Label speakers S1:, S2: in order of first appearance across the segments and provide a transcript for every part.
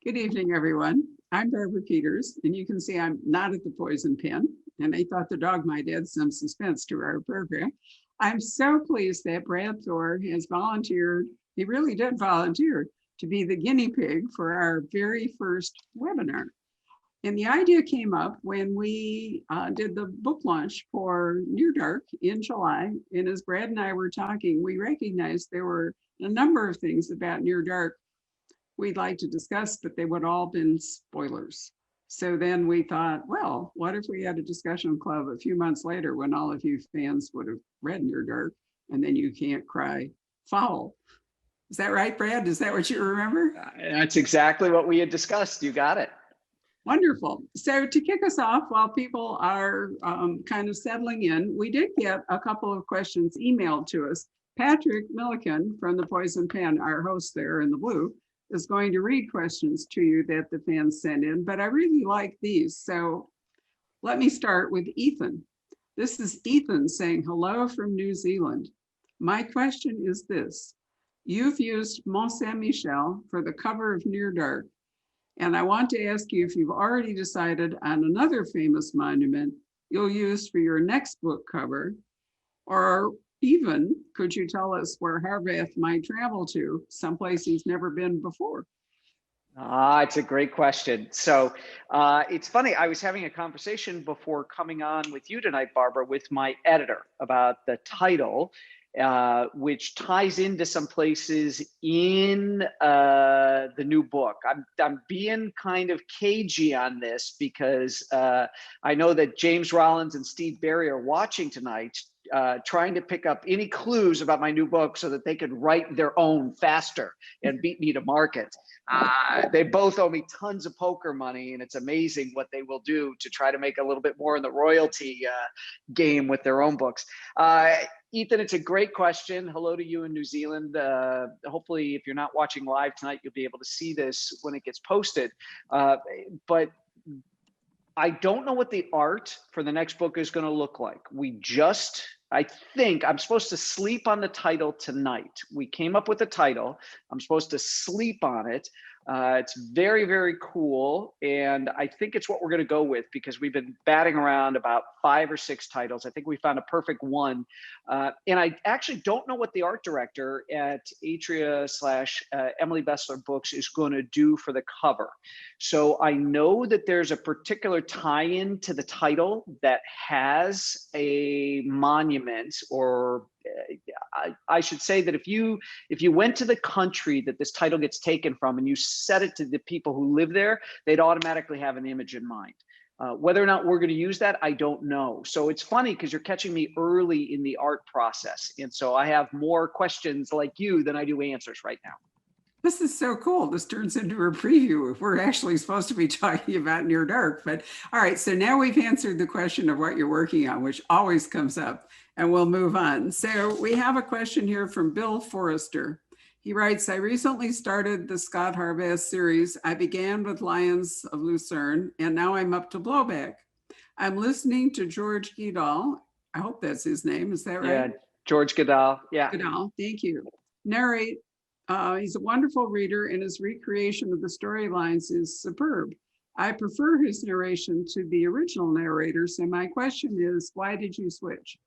S1: Good evening, everyone. I'm Barbara Peters, and you can see I'm not at the poison pen, and I thought the dog might add some suspense to our program. I'm so pleased that Brad Thor has volunteered, he really did volunteer, to be the guinea pig for our very first webinar. And the idea came up when we did the book launch for Near Dark in July. And as Brad and I were talking, we recognized there were a number of things about Near Dark we'd like to discuss, but they would all been spoilers. So then we thought, well, what if we had a discussion club a few months later when all of you fans would have read Near Dark, and then you can't cry foul. Is that right, Brad? Is that what you remember?
S2: That's exactly what we had discussed. You got it.
S1: Wonderful. So to kick us off, while people are kind of settling in, we did get a couple of questions emailed to us. Patrick Milliken from the Poison Pen, our host there in the blue, is going to read questions to you that the fans sent in, but I really like these. So let me start with Ethan. This is Ethan saying, hello from New Zealand. My question is this. You've used Mont Saint-Michel for the cover of Near Dark, and I want to ask you if you've already decided on another famous monument you'll use for your next book cover, or even, could you tell us where Harvath might travel to, someplace he's never been before?
S2: It's a great question. So it's funny, I was having a conversation before coming on with you tonight, Barbara, with my editor about the title, which ties into some places in the new book. I'm being kind of cagey on this because I know that James Rollins and Steve Berry are watching tonight, trying to pick up any clues about my new book so that they could write their own faster and beat me to market. They both owe me tons of poker money, and it's amazing what they will do to try to make a little bit more in the royalty game with their own books. Ethan, it's a great question. Hello to you in New Zealand. Hopefully, if you're not watching live tonight, you'll be able to see this when it gets posted. But I don't know what the art for the next book is going to look like. I think I'm supposed to sleep on the title tonight. We came up with a title. I'm supposed to sleep on it. It's very, very cool. And I think it's what we're going to go with because we've been batting around about 5 or 6 titles. I think we found a perfect one. And I actually don't know what the art director at Atria / Emily Bessler Books is going to do for the cover. So I know that there's a particular tie-in to the title that has a monument, or I should say that if you went to the country that this title gets taken from and you set it to the people who live there, they'd automatically have an image in mind. Whether or not we're going to use that, I don't know. So it's funny because you're catching me early in the art process. And so I have more questions like you than I do answers right now.
S1: This is so cool. This turns into a preview if we're actually supposed to be talking about Near Dark. But all right, so now we've answered the question of what you're working on, which always comes up, and we'll move on. So we have a question here from Bill Forrester. He writes, I recently started the Scott Harvath series. I began with Lions of Lucerne, and now I'm up to Blowback. I'm listening to George Goodall. I hope that's his name. Is that right?
S2: Yeah, George Goodall. Yeah.
S1: Goodall, thank you. Narrate. He's a wonderful reader, and his recreation of the storylines is superb. I prefer his narration to the original narrator. So my question is, why did you switch?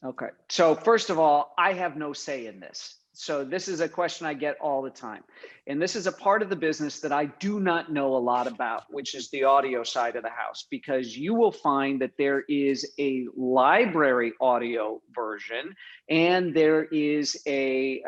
S2: Okay. So first of all, I have no say in this. So this is a question I get all the time. And this is a part of the business that I do not know a lot about, which is the audio side of the house, because you will find that there is a library audio version and there is a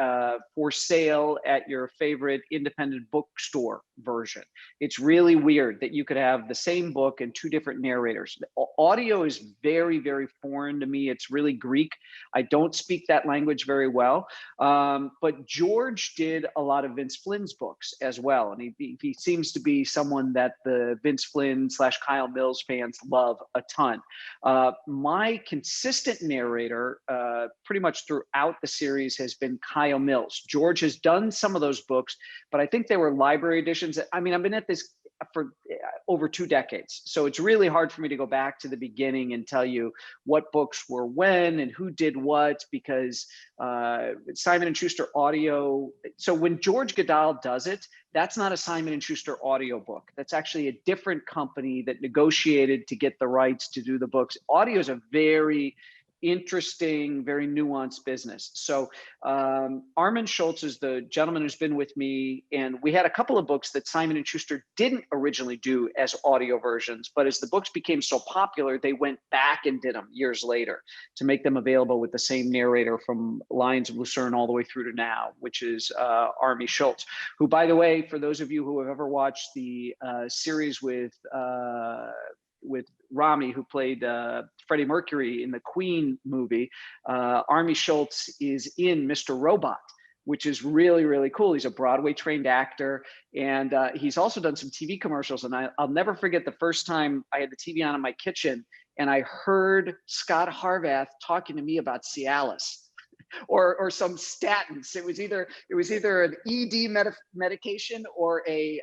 S2: for sale at your favorite independent bookstore version. It's really weird that you could have the same book and 2 different narrators. Audio is very, very foreign to me. It's really Greek. I don't speak that language very well. But George did a lot of Vince Flynn's books as well. And he seems to be someone that the Vince Flynn / Kyle Mills fans love a ton. My consistent narrator pretty much throughout the series has been Kyle Mills. George has done some of those books, but I think they were library editions. I mean, I've been at this for over 2 decades. So it's really hard for me to go back to the beginning and tell you what books were when and who did what, because Simon & Schuster audio. So when George Goodall does it, that's not a Simon & Schuster audio book. That's actually a different company that negotiated to get the rights to do the books. Audio is a very interesting, very nuanced business. So Armin Schultz is the gentleman who's been with me, and we had a couple of books that Simon & Schuster didn't originally do as audio versions, but as the books became so popular, they went back and did them years later to make them available with the same narrator from Lions of Lucerne all the way through to now, which is Armin Schultz, who, by the way, for those of you who have ever watched the series with Rami, who played Freddie Mercury in the Queen movie, Armin Schultz is in Mr. Robot, which is really, really cool. He's a Broadway trained actor, and he's also done some TV commercials. And I'll never forget the first time I had the TV on in my kitchen and I heard Scott Harvath talking to me about Cialis. Or some statins. It was either an ED medication or a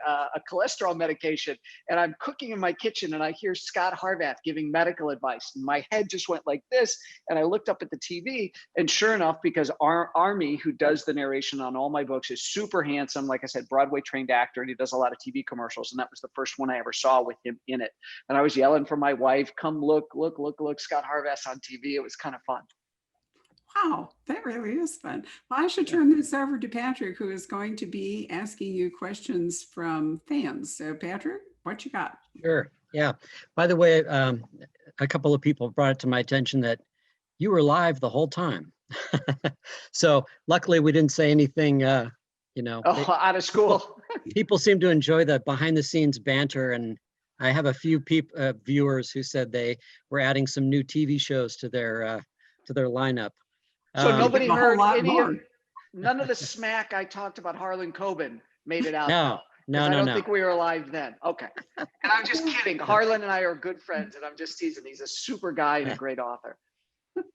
S2: cholesterol medication. And I'm cooking in my kitchen and I hear Scott Harvath giving medical advice. And my head just went like this. And I looked up at the TV, and sure enough, because Army, who does the narration on all my books, is super handsome, like I said, Broadway trained actor, and he does a lot of TV commercials. And that was the first one I ever saw with him in it. And I was yelling for my wife, come look, Scott Harvath's on TV. It was kind of fun.
S1: Wow, that really is fun. Well, I should turn this over to Patrick, who is going to be asking you questions from fans. So Patrick, what you got?
S3: Sure. Yeah. By the way, a couple of people brought it to my attention that you were live the whole time. So luckily we didn't say anything, out
S2: of school.
S3: People seem to enjoy the behind the scenes banter. And I have a few viewers who said they were adding some new TV shows to their lineup.
S2: So nobody heard none of the smack I talked about Harlan Coben made it out.
S3: No.
S2: I don't think we were alive then. Okay. And I'm just kidding. Harlan and I are good friends, and I'm just teasing. He's a super guy and a great author.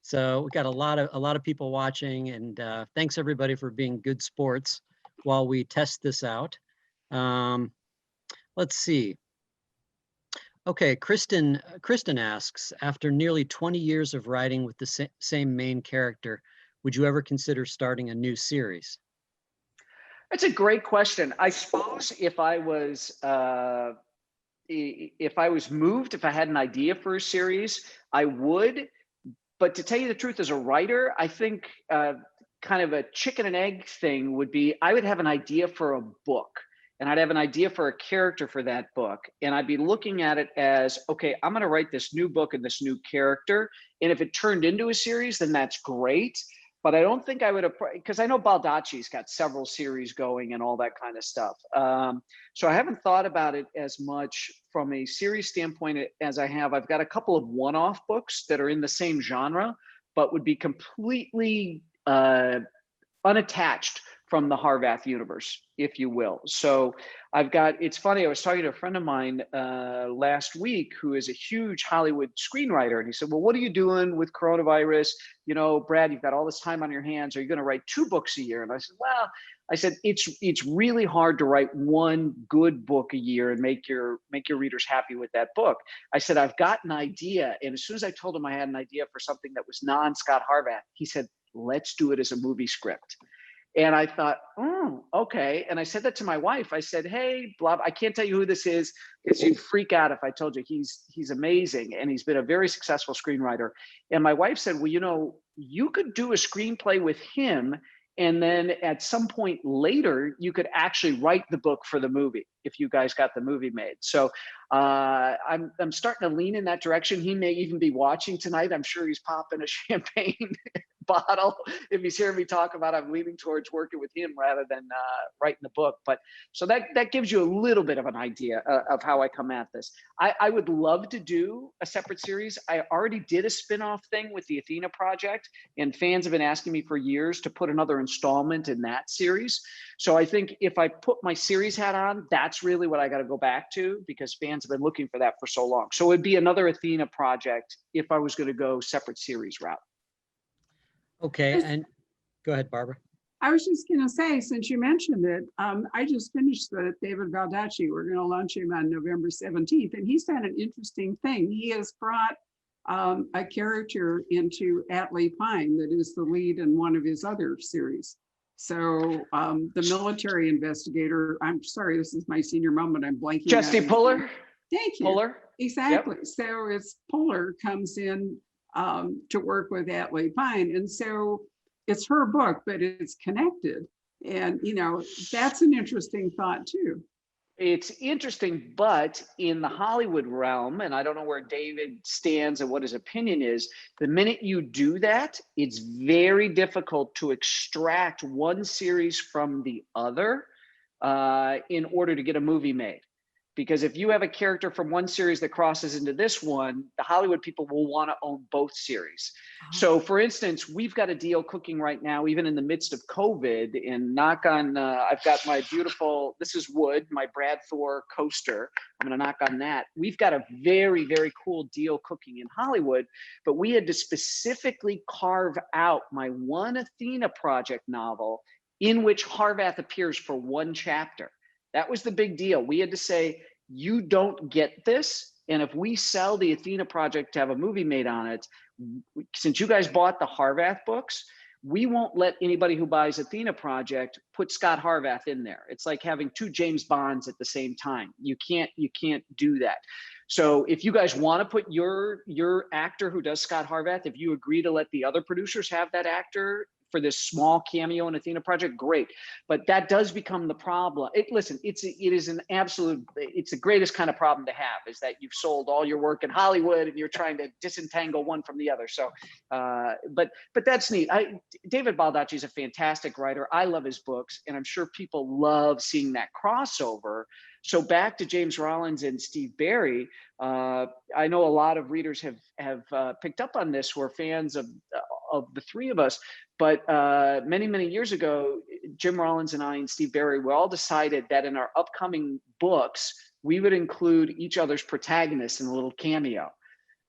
S3: So we got a lot of people watching, and thanks everybody for being good sports while we test this out. Let's see. Okay, Kristen asks, after nearly 20 years of writing with the same main character, would you ever consider starting a new series?
S2: That's a great question. I suppose if I was moved, if I had an idea for a series, I would. But to tell you the truth, as a writer, I think kind of a chicken and egg thing would be, I would have an idea for a book. And I'd have an idea for a character for that book. And I'd be looking at it as, okay, I'm going to write this new book and this new character. And if it turned into a series, then that's great. But I don't think I would have, because I know Baldacci's got several series going and all that kind of stuff. So I haven't thought about it as much from a series standpoint as I've got a couple of one-off books that are in the same genre, but would be completely unattached from the Harvath universe, if you will. So it's funny, I was talking to a friend of mine last week who is a huge Hollywood screenwriter. And he said, well, what are you doing with coronavirus? Brad, you've got all this time on your hands. Are you going to write 2 books a year? And I said, well, it's really hard to write one good book a year and make your readers happy with that book. I said, I've got an idea. And as soon as I told him I had an idea for something that was non-Scott Harvath, he said, let's do it as a movie script. And I thought, okay. And I said that to my wife. I said, hey, blah, I can't tell you who this is because you'd freak out if I told you. He's amazing. And he's been a very successful screenwriter. And my wife said, well, you could do a screenplay with him. And then at some point later, you could actually write the book for the movie if you guys got the movie made. So I'm starting to lean in that direction. He may even be watching tonight. I'm sure he's popping a champagne bottle. If he's hearing me talk about it, I'm leaning towards working with him rather than writing the book. But so that gives you a little bit of an idea of how I come at this. I would love to do a separate series. I already did a spin-off thing with the Athena Project, and fans have been asking me for years to put another installment in that series. So I think if I put my series hat on, that's really what I got to go back to, because fans have been looking for that for so long. So it'd be another Athena project if I was going to go separate series route.
S3: Okay, and go ahead, Barbara.
S1: I was just going to say, since you mentioned it, I just finished the David Baldacci. We're going to launch him on November 17th, and he's done an interesting thing. He has brought a character into Atlee Pine that is the lead in one of his other series. So the military investigator, I'm sorry, this is my senior moment, I'm blanking.
S2: Jesse Puller?
S1: Thank you.
S2: Puller?
S1: Exactly.
S2: Yep.
S1: So it's Puller comes in to work with Atlee Pine. And so it's her book, but it's connected. And, you know, that's an interesting thought too.
S2: It's interesting, but in the Hollywood realm, and I don't know where David stands and what his opinion is, the minute you do that, it's very difficult to extract one series from the other in order to get a movie made. Because if you have a character from one series that crosses into this one, the Hollywood people will want to own both series. So for instance, we've got a deal cooking right now, even in the midst of COVID, and knock on, I've got my beautiful, this is wood, my Brad Thor coaster. I'm going to knock on that. We've got a very, very cool deal cooking in Hollywood, but we had to specifically carve out my one Athena project novel in which Harvath appears for one chapter. That was the big deal. We had to say, you don't get this. And if we sell the Athena project to have a movie made on it, since you guys bought the Harvath books, we won't let anybody who buys Athena project put Scott Harvath in there. It's like having two James Bonds at the same time. You can't do that. So if you guys want to put your actor who does Scott Harvath, if you agree to let the other producers have that actor for this small cameo in Athena project, great. But that does become the problem. Listen, it's the greatest kind of problem to have, is that you've sold all your work in Hollywood and you're trying to disentangle one from the other. So, but that's neat. David Baldacci is a fantastic writer. I love his books, and I'm sure people love seeing that crossover. So back to James Rollins and Steve Berry, I know a lot of readers have picked up on this, who are fans of the three of us. But many, many years ago, Jim Rollins and I and Steve Berry, we all decided that in our upcoming books, we would include each other's protagonists in a little cameo.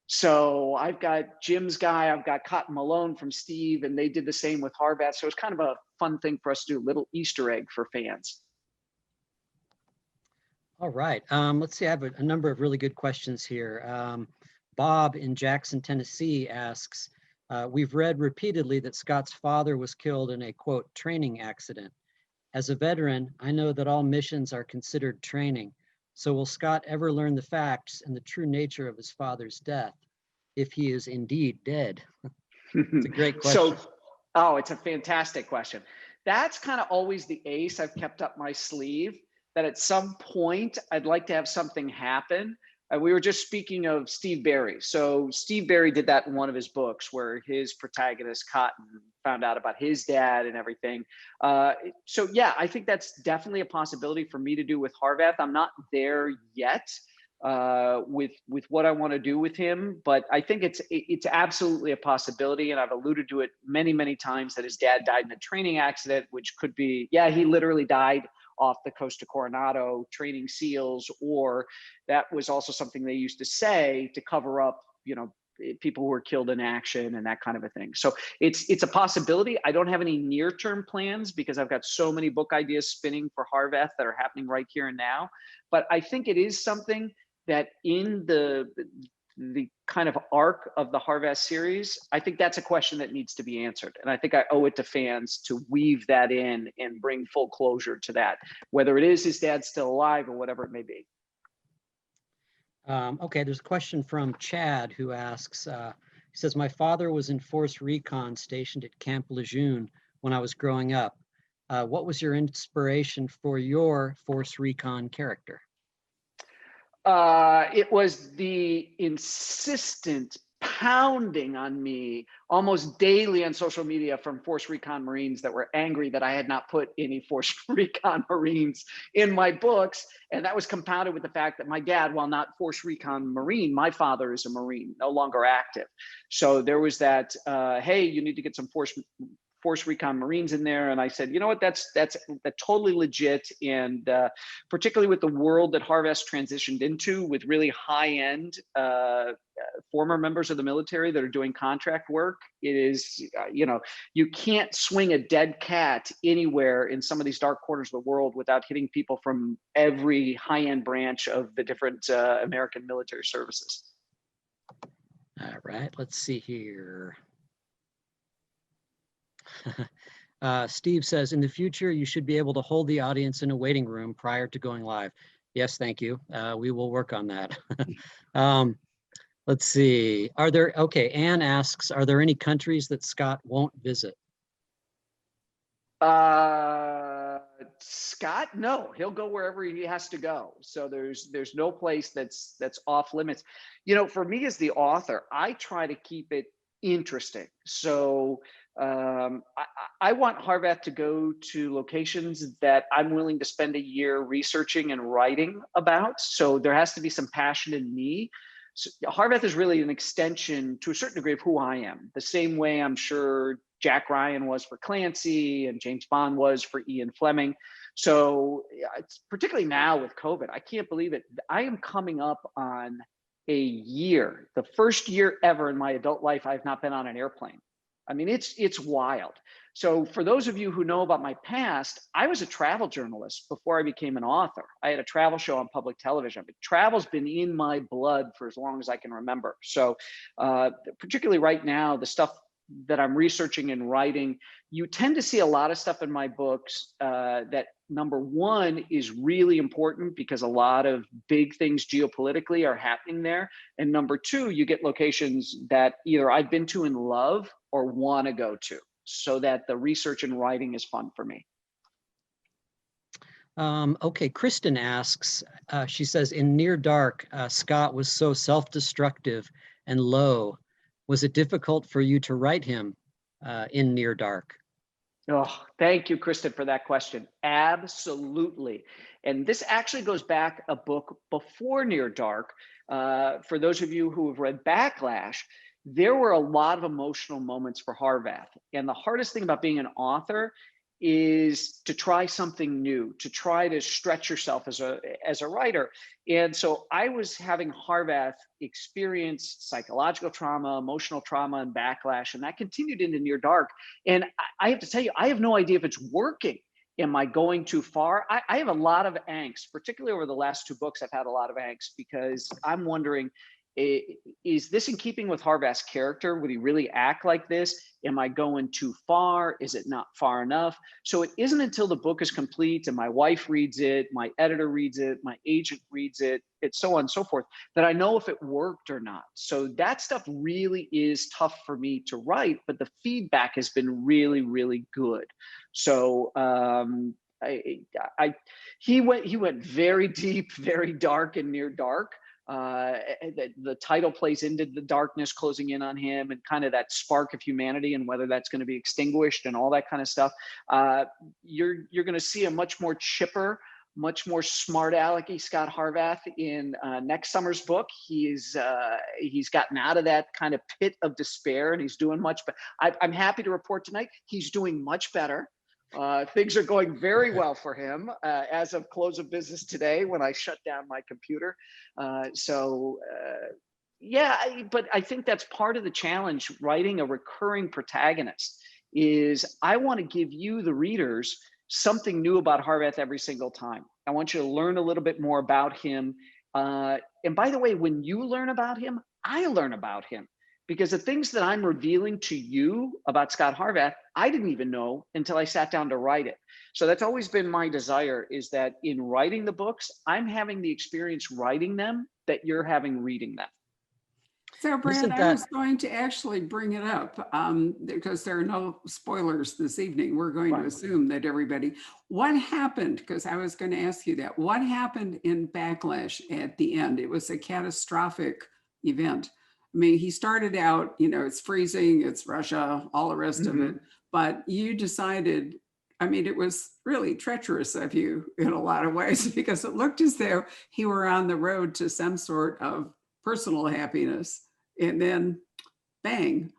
S2: So I've got Jim's guy, I've got Cotton Malone from Steve, and they did the same with Harvath. So it's kind of a fun thing for us to do, a little Easter egg for fans.
S3: All right. Let's see. I have a number of really good questions here. Bob in Jackson, Tennessee asks, we've read repeatedly that Scott's father was killed in a, quote, training accident. As a veteran, I know that all missions are considered training. So will Scott ever learn the facts and the true nature of his father's death, if he is indeed dead? It's a great question.
S2: So, it's a fantastic question. That's kind of always the ace I've kept up my sleeve, that at some point I'd like to have something happen. We were just speaking of Steve Berry. So Steve Berry did that in one of his books, where his protagonist Cotton found out about his dad and everything. So yeah, I think that's definitely a possibility for me to do with Harvath. I'm not there yet with what I want to do with him, but I think it's absolutely a possibility. And I've alluded to it many, many times, that his dad died in a training accident, which could be, yeah, he literally died off the coast of Coronado training SEALs, or that was also something they used to say to cover up, people who were killed in action and that kind of a thing. So it's a possibility. I don't have any near-term plans, because I've got so many book ideas spinning for Harvath that are happening right here and now. But I think it is something that in the kind of arc of the Harvath series, I think that's a question that needs to be answered. And I think I owe it to fans to weave that in and bring full closure to that, whether it is his dad still alive or whatever it may be.
S3: Okay, there's a question from Chad, who asks, he says, my father was in Force Recon stationed at Camp Lejeune when I was growing up. What was your inspiration for your Force Recon character?
S2: It was the insistent pounding on me almost daily on social media from Force Recon Marines that were angry that I had not put any Force Recon Marines in my books. And that was compounded with the fact that my dad, while not Force Recon Marine, my father is a Marine, no longer active. So there was that, hey, you need to get some Force Recon Marines in there. And I said, you know what, that's totally legit. And particularly with the world that Harvath transitioned into, with really high-end former members of the military that are doing contract work, it is, you can't swing a dead cat anywhere in some of these dark corners of the world without hitting people from every high-end branch of the different American military services.
S3: All right, let's see here. Steve says, in the future, you should be able to hold the audience in a waiting room prior to going live. Yes, thank you. We will work on that. Let's see. Okay, Anne asks, are there any countries that Scott won't visit?
S2: Scott, no, he'll go wherever he has to go. So there's no place that's off limits. For me as the author, I try to keep it interesting. So I want Harvath to go to locations that I'm willing to spend a year researching and writing about. So there has to be some passion in me. So Harvath is really an extension to a certain degree of who I am, the same way I'm sure Jack Ryan was for Clancy and James Bond was for Ian Fleming. So it's particularly now with COVID, I can't believe it. I am coming up on a year, the first year ever in my adult life I've not been on an airplane. I mean, it's wild. So for those of you who know about my past, I was a travel journalist before I became an author. I had a travel show on public television, but travel's been in my blood for as long as I can remember. So particularly right now, the stuff that I'm researching and writing, you tend to see a lot of stuff in my books that, number one, is really important because a lot of big things geopolitically are happening there. And number two, you get locations that either I've been to and love or want to go to, so that the research and writing is fun for me.
S3: Okay, Kristen asks, she says, in Near Dark, Scott was so self-destructive and low. Was it difficult for you to write him in Near Dark?
S2: Oh, thank you, Kristen, for that question. Absolutely. And this actually goes back a book before Near Dark. For those of you who have read Backlash, there were a lot of emotional moments for Harvath. And the hardest thing about being an author is to try something new, to try to stretch yourself as a writer. And so I was having Harvath experience psychological trauma, emotional trauma, and backlash, and that continued into Near Dark. And I have to tell you, I have no idea if it's working. Am I going too far? I have a lot of angst, particularly over the last two books. I've had a lot of angst because I'm wondering, is this in keeping with Harvath's character? Would he really act like this? Am I going too far? Is it not far enough? So it isn't until the book is complete and my wife reads it, my editor reads it, my agent reads it, and so on and so forth, that I know if it worked or not. So that stuff really is tough for me to write, but the feedback has been really, really good. So he went very deep, very dark and Near Dark. The title plays into the darkness closing in on him and kind of that spark of humanity and whether that's going to be extinguished and all that kind of stuff. You're going to see a much more chipper, much more smart alecky Scott Harvath in next summer's book. He's gotten out of that kind of pit of despair and he's doing much better. I'm happy to report tonight he's doing much better. Things are going very well for him as of close of business today when I shut down my computer. Yeah, but I think that's part of the challenge writing a recurring protagonist is I want to give you, the readers, something new about Harvath every single time. I want you to learn a little bit more about him. And by the way, when you learn about him, I learn about him. Because the things that I'm revealing to you about Scott Harvath, I didn't even know until I sat down to write it. So that's always been my desire, is that in writing the books, I'm having the experience writing them that you're having reading them.
S1: So Brad, I was going to actually bring it up because there are no spoilers this evening. We're going to assume that everybody, what happened, because I was going to ask you that, what happened in Backlash at the end? It was a catastrophic event. I mean, he started out, it's freezing, it's Russia, all the rest of it. But you decided, I mean, it was really treacherous of you in a lot of ways because it looked as though he were on the road to some sort of personal happiness and then bang.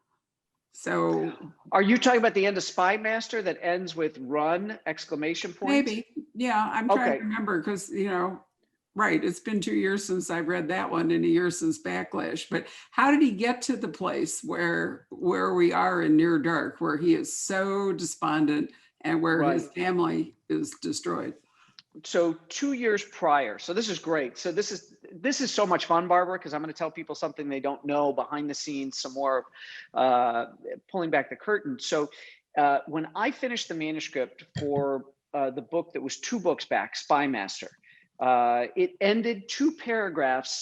S1: So
S2: are you talking about the end of Spy Master that ends with run, exclamation point?
S1: Maybe. Yeah, I'm trying to remember because, Right. It's been 2 years since I read that one and a year since Backlash. But how did he get to the place where we are in Near Dark, where he is so despondent and where his
S2: Right.
S1: family is destroyed?
S2: So 2 years prior, so this is great. So this is so much fun, Barbara, because I'm going to tell people something they don't know behind the scenes, some more pulling back the curtain. So when I finished the manuscript for the book that was 2 books back, Spy Master, it ended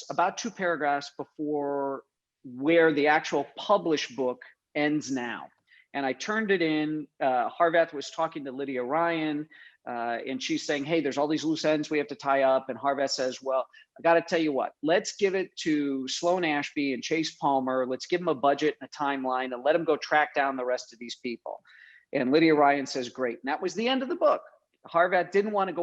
S2: about two paragraphs before where the actual published book ends now. And I turned it in. Harvath was talking to Lydia Ryan, and she's saying, hey, there's all these loose ends we have to tie up. And Harvath says, well, I got to tell you what, let's give it to Sloan Ashby and Chase Palmer. Let's give them a budget and a timeline and let them go track down the rest of these people. And Lydia Ryan says, great. And that was the end of the book. Harvath didn't want to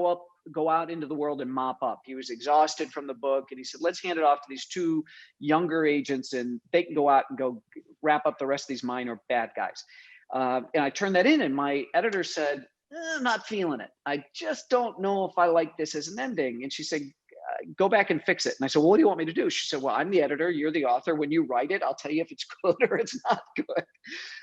S2: go out into the world and mop up. He was exhausted from the book. And he said, let's hand it off to these 2 younger agents and they can go out and go wrap up the rest of these minor bad guys. And I turned that in and my editor said, I'm not feeling it. I just don't know if I like this as an ending. And she said, go back and fix it. And I said, well, what do you want me to do? She said, well, I'm the editor. You're the author. When you write it, I'll tell you if it's good or it's not good.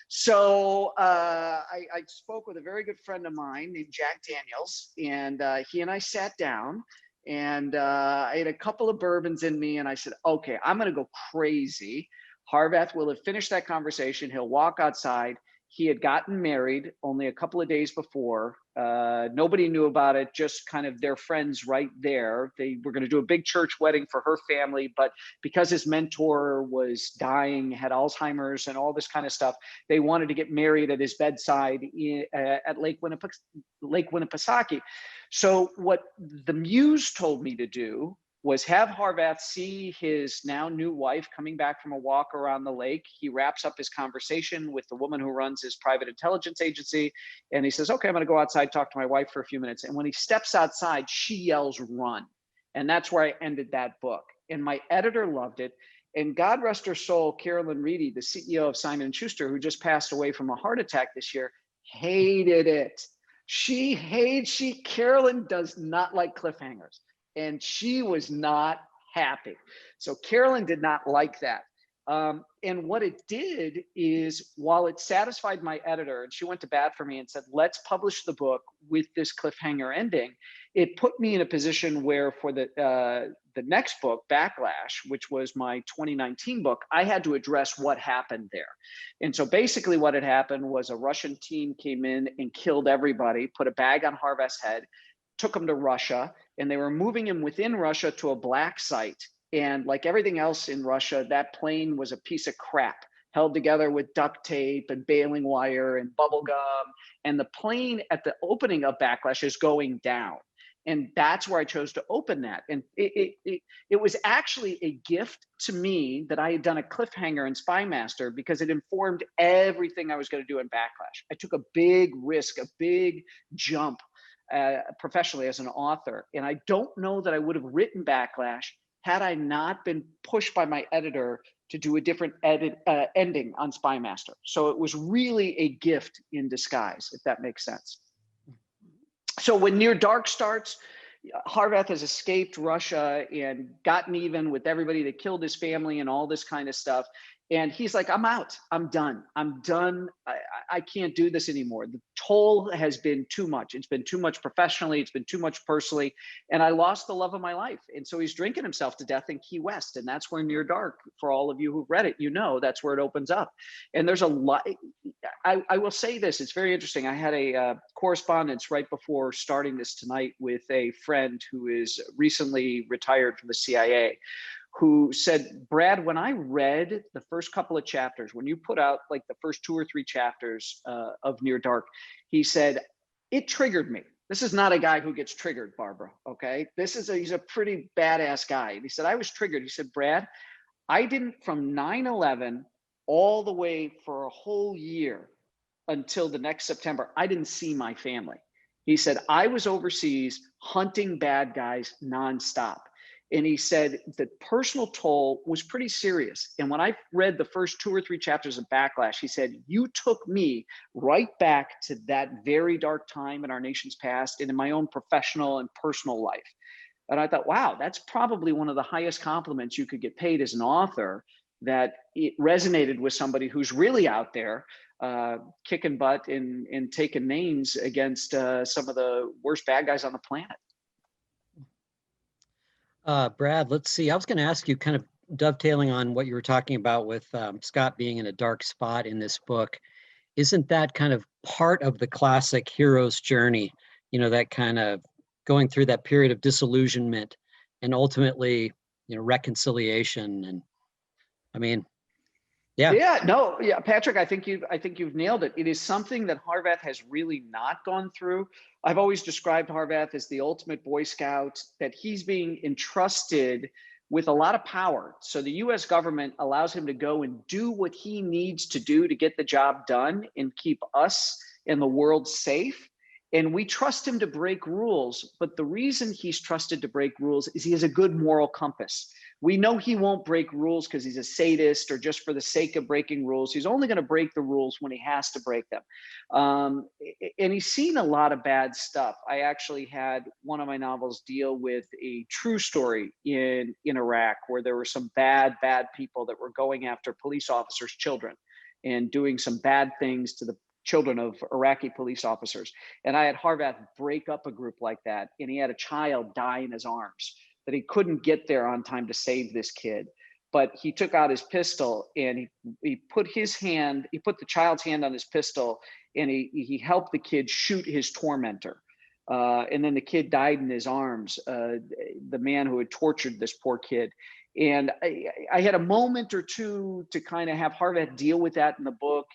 S2: So I spoke with a very good friend of mine named Jack Daniels, and he and I sat down and I had a couple of bourbons in me. And I said, okay, I'm going to go crazy. Harvath will have finished that conversation. He'll walk outside. He had gotten married only a couple of days before. Nobody knew about it, just kind of their friends right there. They were going to do a big church wedding for her family, but because his mentor was dying, had Alzheimer's and all this kind of stuff, they wanted to get married at his bedside at Lake Winnipesaukee. So what the muse told me to do was have Harvath see his now new wife coming back from a walk around the lake. He wraps up his conversation with the woman who runs his private intelligence agency. And he says, okay, I'm going to go outside, talk to my wife for a few minutes. And when he steps outside, she yells, run. And that's where I ended that book. And my editor loved it. And God rest her soul, Carolyn Reedy, the CEO of Simon & Schuster, who just passed away from a heart attack this year, hated it. Carolyn does not like cliffhangers. And she was not happy. So Carolyn did not like that. And what it did is, while it satisfied my editor, and she went to bat for me and said, let's publish the book with this cliffhanger ending, it put me in a position where for the next book, Backlash, which was my 2019 book, I had to address what happened there. And so basically what had happened was a Russian team came in and killed everybody, put a bag on Harvath's head, took him to Russia, and they were moving him within Russia to a black site. And like everything else in Russia, that plane was a piece of crap, held together with duct tape and baling wire and bubble gum. And the plane at the opening of Backlash is going down. And that's where I chose to open that. And it was actually a gift to me that I had done a cliffhanger in Spy Master, because it informed everything I was going to do in Backlash. I took a big risk, a big jump professionally as an author. And I don't know that I would have written Backlash had I not been pushed by my editor to do a different ending on Spy Master. So it was really a gift in disguise, if that makes sense. So when Near Dark starts, Harvath has escaped Russia and gotten even with everybody that killed his family and all this kind of stuff. And he's like, I'm out. I'm done. I can't do this anymore. The toll has been too much. It's been too much professionally. It's been too much personally. And I lost the love of my life. And so he's drinking himself to death in Key West. And that's where Near Dark, for all of you who've read it, you know, that's where it opens up. And there's a lot. I will say this. It's very interesting. I had a correspondence right before starting this tonight with a friend who is recently retired from the CIA, who said, Brad, when I read the first couple of chapters, when you put out like the first 2 or 3 chapters of Near Dark, he said, it triggered me. This is not a guy who gets triggered, Barbara, okay? He's a pretty badass guy. And he said, I was triggered. He said, Brad, I didn't, from 9/11 all the way for a whole year until the next September, I didn't see my family. He said, I was overseas hunting bad guys nonstop. And he said the personal toll was pretty serious. And when I read the first 2 or 3 chapters of Backlash, he said, you took me right back to that very dark time in our nation's past and in my own professional and personal life. And I thought, wow, that's probably one of the highest compliments you could get paid as an author, that it resonated with somebody who's really out there kicking butt and taking names against some of the worst bad guys on the planet.
S3: Brad, let's see. I was going to ask you, kind of dovetailing on what you were talking about with Scott being in a dark spot in this book. Isn't that kind of part of the classic hero's journey? You know, that kind of going through that period of disillusionment and ultimately, you know, reconciliation. And I mean, yeah.
S2: No, Patrick, I think you've nailed it. It is something that Harvath has really not gone through. I've always described Harvath as the ultimate Boy Scout, that he's being entrusted with a lot of power. So the US government allows him to go and do what he needs to do to get the job done and keep us and the world safe. And we trust him to break rules, but the reason he's trusted to break rules is he has a good moral compass. We know he won't break rules because he's a sadist or just for the sake of breaking rules. He's only going to break the rules when he has to break them. And he's seen a lot of bad stuff. I actually had one of my novels deal with a true story in Iraq, where there were some bad people that were going after police officers' children and doing some bad things to the children of Iraqi police officers. And I had Harvath break up a group like that, and he had a child die in his arms, that he couldn't get there on time to save this kid. But he took out his pistol and he put the child's hand on his pistol, and he helped the kid shoot his tormentor. And then the kid died in his arms, the man who had tortured this poor kid. And I had a moment or two to kind of have Harvath deal with that in the book.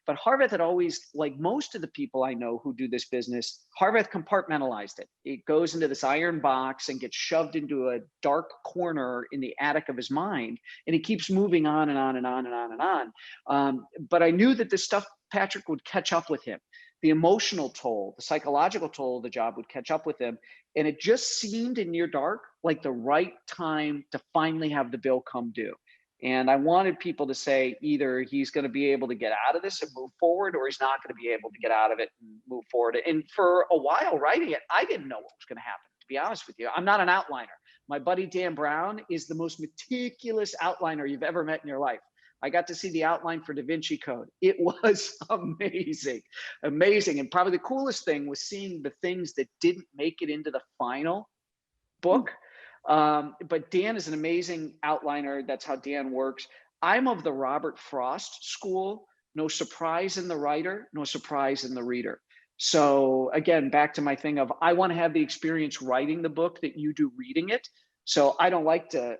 S2: But Harvath had always, like most of the people I know who do this business, Harvath compartmentalized it. It goes into this iron box and gets shoved into a dark corner in the attic of his mind. And he keeps moving on and on and on and on and on. But I knew that this stuff, Patrick, would catch up with him. The emotional toll, the psychological toll of the job would catch up with him. And it just seemed in Near Dark like the right time to finally have the bill come due. And I wanted people to say either he's going to be able to get out of this and move forward, or he's not going to be able to get out of it and move forward. And for a while writing it, I didn't know what was going to happen, to be honest with you. I'm not an outliner. My buddy Dan Brown is the most meticulous outliner you've ever met in your life. I got to see the outline for Da Vinci Code. It was amazing. And probably the coolest thing was seeing the things that didn't make it into the final book. But Dan is an amazing outliner. That's how Dan works. I'm of the Robert Frost school. No surprise in the writer, no surprise in the reader. So again, back to my thing of, I want to have the experience writing the book that you do reading it. So I don't like to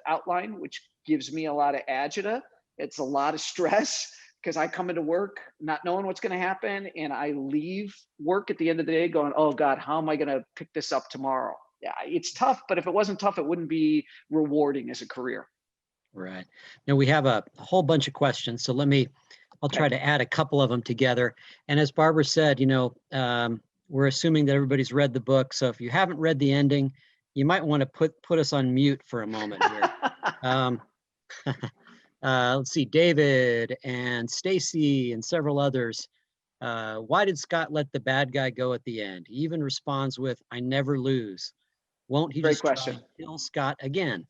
S2: outline, which gives me a lot of agita. It's a lot of stress because I come into work not knowing what's going to happen, and I leave work at the end of the day going, oh God, how am I going to pick this up tomorrow? Yeah, it's tough, but if it wasn't tough, it wouldn't be rewarding as a career.
S3: Right. Now we have a whole bunch of questions, so I'll try to add a couple of them together. And as Barbara said, we're assuming that everybody's read the book. So if you haven't read the ending, you might want to put us on mute for a moment here. Let's see, David and Stacy and several others. Why did Scott let the bad guy go at the end? He even responds with, I never lose. Won't he just try and kill Scott again?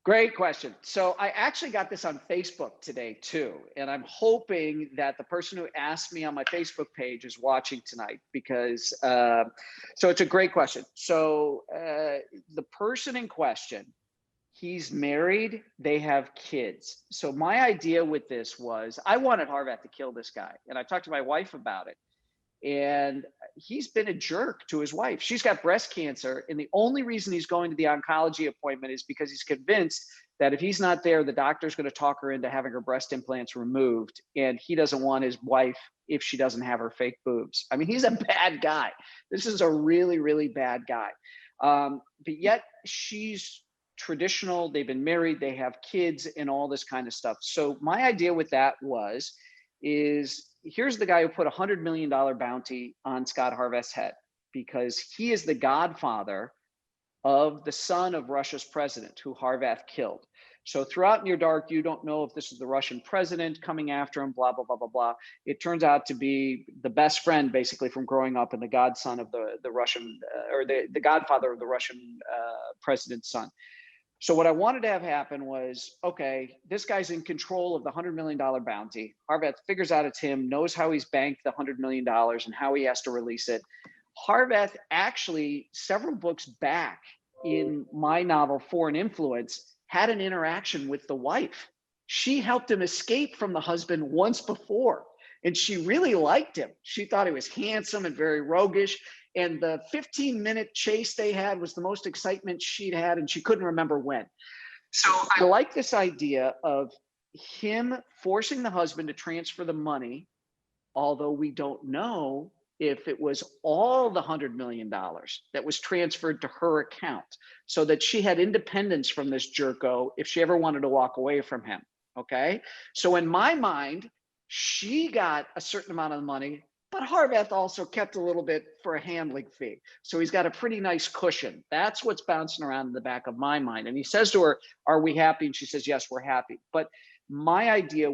S2: Great question. So I actually got this on Facebook today too. And I'm hoping that the person who asked me on my Facebook page is watching tonight, because, so it's a great question. So the person in question, he's married, they have kids. So my idea with this was, I wanted Harvath to kill this guy. And I talked to my wife about it. And he's been a jerk to his wife. She's got breast cancer. And the only reason he's going to the oncology appointment is because he's convinced that if he's not there, the doctor's going to talk her into having her breast implants removed. And he doesn't want his wife if she doesn't have her fake boobs. I mean, he's a bad guy. This is a really, really bad guy. But yet she's traditional. They've been married, they have kids and all this kind of stuff. So my idea with that is here's the guy who put $100 million bounty on Scott Harvath's head because he is the godfather of the son of Russia's president who Harvath killed. So throughout Near Dark, you don't know if this is the Russian president coming after him, blah, blah, blah, blah, blah. It turns out to be the best friend, basically, from growing up and the godson of the Russian, or the godfather of the Russian president's son. So what I wanted to have happen was, okay, this guy's in control of the $100 million bounty. Harvath figures out it's him, knows how he's banked the $100 million and how he has to release it. Harvath actually, several books back in my novel, Foreign Influence, had an interaction with the wife. She helped him escape from the husband once before, and she really liked him. She thought he was handsome and very roguish. And the 15-minute chase they had was the most excitement she'd had, and she couldn't remember when. So I like this idea of him forcing the husband to transfer the money, although we don't know if it was all the $100 million that was transferred to her account, so that she had independence from this jerko if she ever wanted to walk away from him, okay? So in my mind, she got a certain amount of the money, but Harvath also kept a little bit for a handling fee. So he's got a pretty nice cushion. That's what's bouncing around in the back of my mind. And he says to her, "Are we happy?" And she says, "Yes, we're happy." But my idea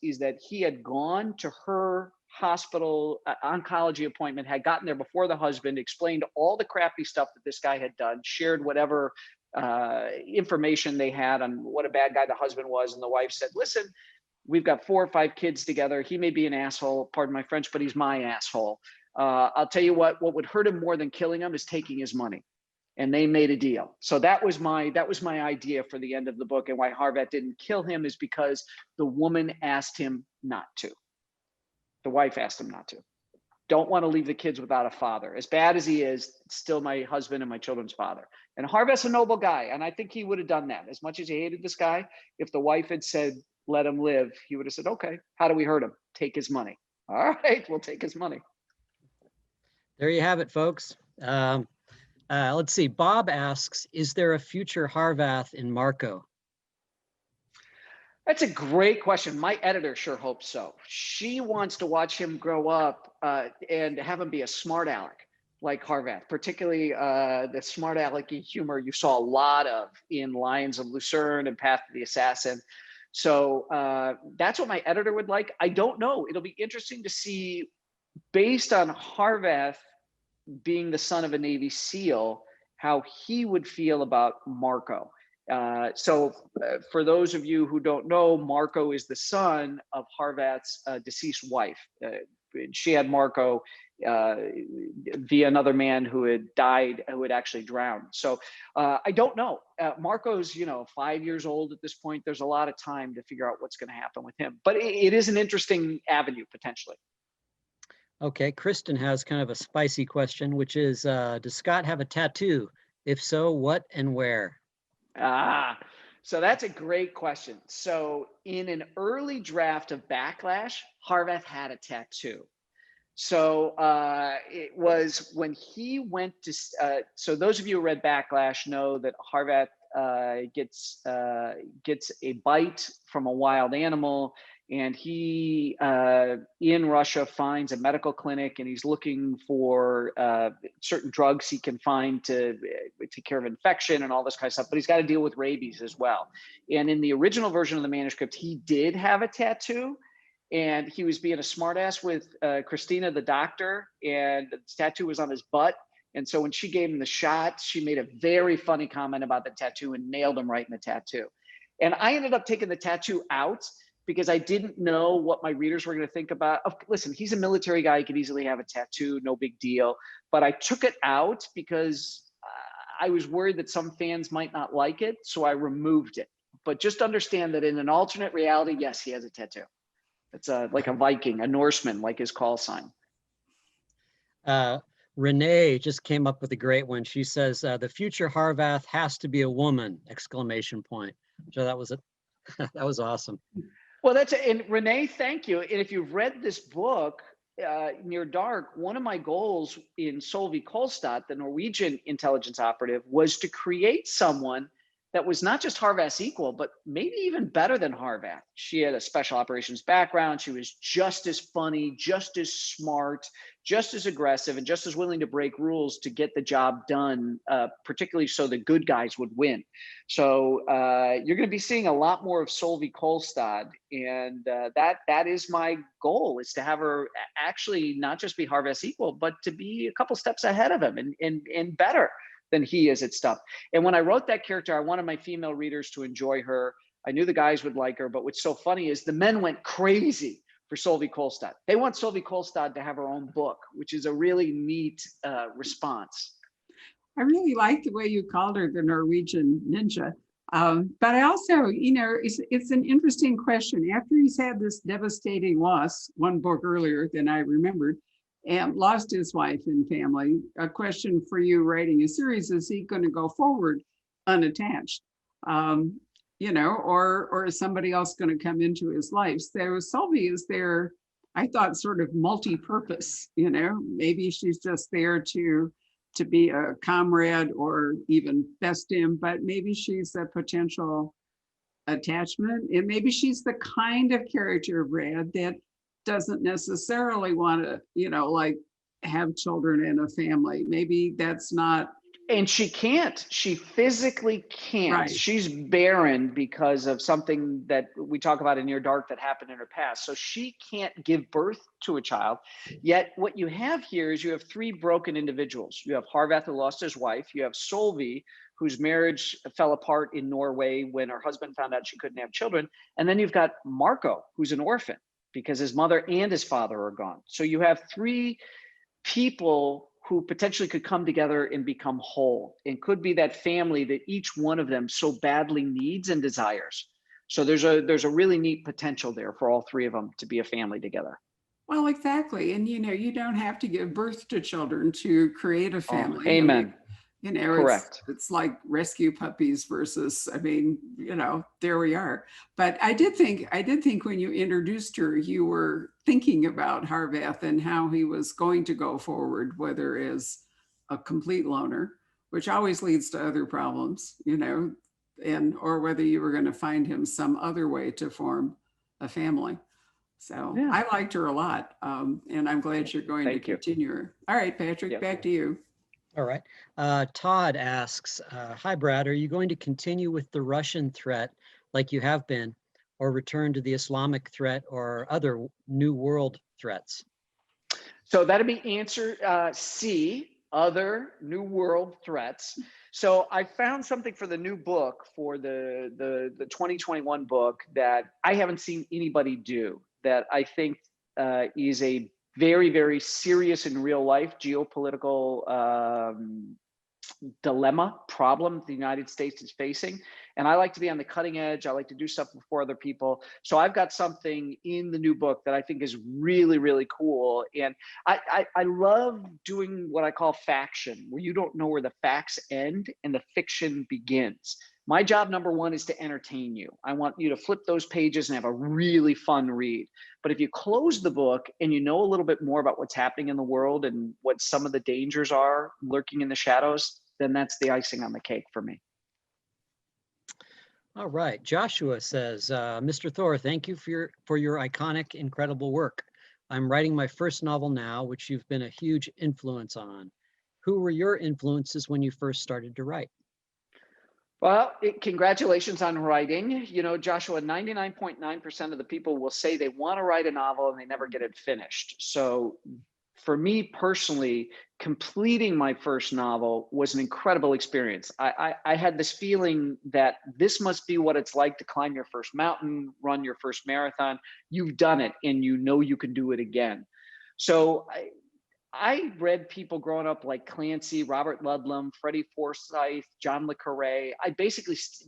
S2: is that he had gone to her hospital oncology appointment, had gotten there before the husband, explained all the crappy stuff that this guy had done, shared whatever information they had on what a bad guy the husband was. And the wife said, "Listen, we've got 4 or 5 kids together. He may be an asshole, pardon my French, but he's my asshole. I'll tell you what would hurt him more than killing him is taking his money." And they made a deal. So that was my idea for the end of the book. And why Harvath didn't kill him is because the woman asked him not to. The wife asked him not to. Don't want to leave the kids without a father. As bad as he is, still my husband and my children's father. And Harvath's a noble guy. And I think he would have done that. As much as he hated this guy, if the wife had said, "Let him live," he would have said, "Okay, how do we hurt him? Take his money." All right, we'll take his money.
S3: There you have it, folks. Let's see. Bob asks, is there a future Harvath in Marco?
S2: That's a great question. My editor sure hopes so. She wants to watch him grow up and have him be a smart aleck like Harvath, particularly the smart alecky humor you saw a lot of in Lions of Lucerne and Path to the Assassin. So that's what my editor would like. I don't know. It'll be interesting to see, based on Harvath being the son of a Navy SEAL, how he would feel about Marco. For those of you who don't know, Marco is the son of Harvath's deceased wife. She had Marco via another man who had died, who had actually drowned. So I don't know. Marco's, 5 years old at this point. There's a lot of time to figure out what's going to happen with him. But it is an interesting avenue, potentially.
S3: Okay, Kristen has kind of a spicy question, which is, does Scott have a tattoo? If so, what and where?
S2: So that's a great question. So in an early draft of Backlash, Harvath had a tattoo. So it was when he went to, so those of you who read Backlash know that Harvath gets a bite from a wild animal, and he in Russia finds a medical clinic, and he's looking for certain drugs he can find to take care of infection and all this kind of stuff, but he's got to deal with rabies as well. And in the original version of the manuscript, he did have a tattoo, and he was being a smartass with Christina, the doctor, and the tattoo was on his butt. And so when she gave him the shot, she made a very funny comment about the tattoo and nailed him right in the tattoo. And I ended up taking the tattoo out because I didn't know what my readers were going to think about. Listen, he's a military guy. He could easily have a tattoo, no big deal. But I took it out because I was worried that some fans might not like it, so I removed it. But just understand that in an alternate reality, yes, he has a tattoo. It's like a Viking, a Norseman, like his call sign.
S3: Renee just came up with a great one. She says, the future Harvath has to be a woman, ! So that was it. That was awesome.
S2: Well, and Renee, thank you. And if you've read this book, Near Dark, one of my goals in Solvi Kolstad, the Norwegian intelligence operative, was to create someone that was not just Harvath's equal, but maybe even better than Harvath. She had a special operations background. She was just as funny, just as smart, just as aggressive, and just as willing to break rules to get the job done, particularly so the good guys would win. So you're going to be seeing a lot more of Solveig Kolstad, and that is my goal, is to have her actually not just be Harvath's equal, but to be a couple steps ahead of him and better than he is at stuff. And when I wrote that character, I wanted my female readers to enjoy her. I knew the guys would like her, but what's so funny is the men went crazy for Solveig Kolstad. They want Solveig Kolstad to have her own book, which is a really neat response.
S1: I really like the way you called her the Norwegian ninja. But I also, it's an interesting question. After he's had this devastating loss, one book earlier than I remembered, and lost his wife and family, a question for you writing a series, is he going to go forward unattached? Or is somebody else going to come into his life? So Solveig is there, I thought, sort of multi-purpose, maybe she's just there to be a comrade or even best him, but maybe she's a potential attachment. And maybe she's the kind of character, Brad, that doesn't necessarily want to, like have children and a family. Maybe that's not.
S2: And she can't. She physically can't.
S1: Right.
S2: She's barren because of something that we talk about in Near Dark that happened in her past. So she can't give birth to a child. Yet what you have here is you have three broken individuals. You have Harvath, who lost his wife. You have Solveig, whose marriage fell apart in Norway when her husband found out she couldn't have children. And then you've got Marco, who's an orphan because his mother and his father are gone. So you have three people who potentially could come together and become whole, and could be that family that each one of them so badly needs and desires. So there's a really neat potential there for all three of them to be a family together.
S1: Well, exactly. And, you don't have to give birth to children to create a family.
S2: Oh, amen. Correct.
S1: It's like rescue puppies versus, there we are. But I did think when you introduced her, you were thinking about Harvath and how he was going to go forward, whether as a complete loner, which always leads to other problems, or whether you were going to find him some other way to form a family. So yeah. I liked her a lot. And I'm glad you're going to continue her. All right, Patrick, back to you.
S3: All right. Todd asks, hi, Brad, are you going to continue with the Russian threat like you have been, or return to the Islamic threat or other New World threats?
S2: So that'd be answer C, other New World threats. So I found something for the new book, for the 2021 book, that I haven't seen anybody do, that I think is a very, very serious in real life geopolitical dilemma, problem the United States is facing. And I like to be on the cutting edge. I like to do stuff before other people. So I've got something in the new book that I think is really, really cool. And I love doing what I call faction, where you don't know where the facts end and the fiction begins. My job number one is to entertain you. I want you to flip those pages and have a really fun read. But if you close the book and you know a little bit more about what's happening in the world and what some of the dangers are lurking in the shadows, then that's the icing on the cake for me.
S3: All right. Joshua says, Mr. Thor, thank you for your iconic, incredible work. I'm writing my first novel now, which you've been a huge influence on. Who were your influences when you first started to write?
S2: Well, congratulations on writing. Joshua, 99.9% of the people will say they want to write a novel and they never get it finished. So for me personally, completing my first novel was an incredible experience. I had this feeling that this must be what it's like to climb your first mountain, run your first marathon. You've done it and you know you can do it again. So I read people growing up like Clancy, Robert Ludlum, Freddie Forsyth, John le Carré.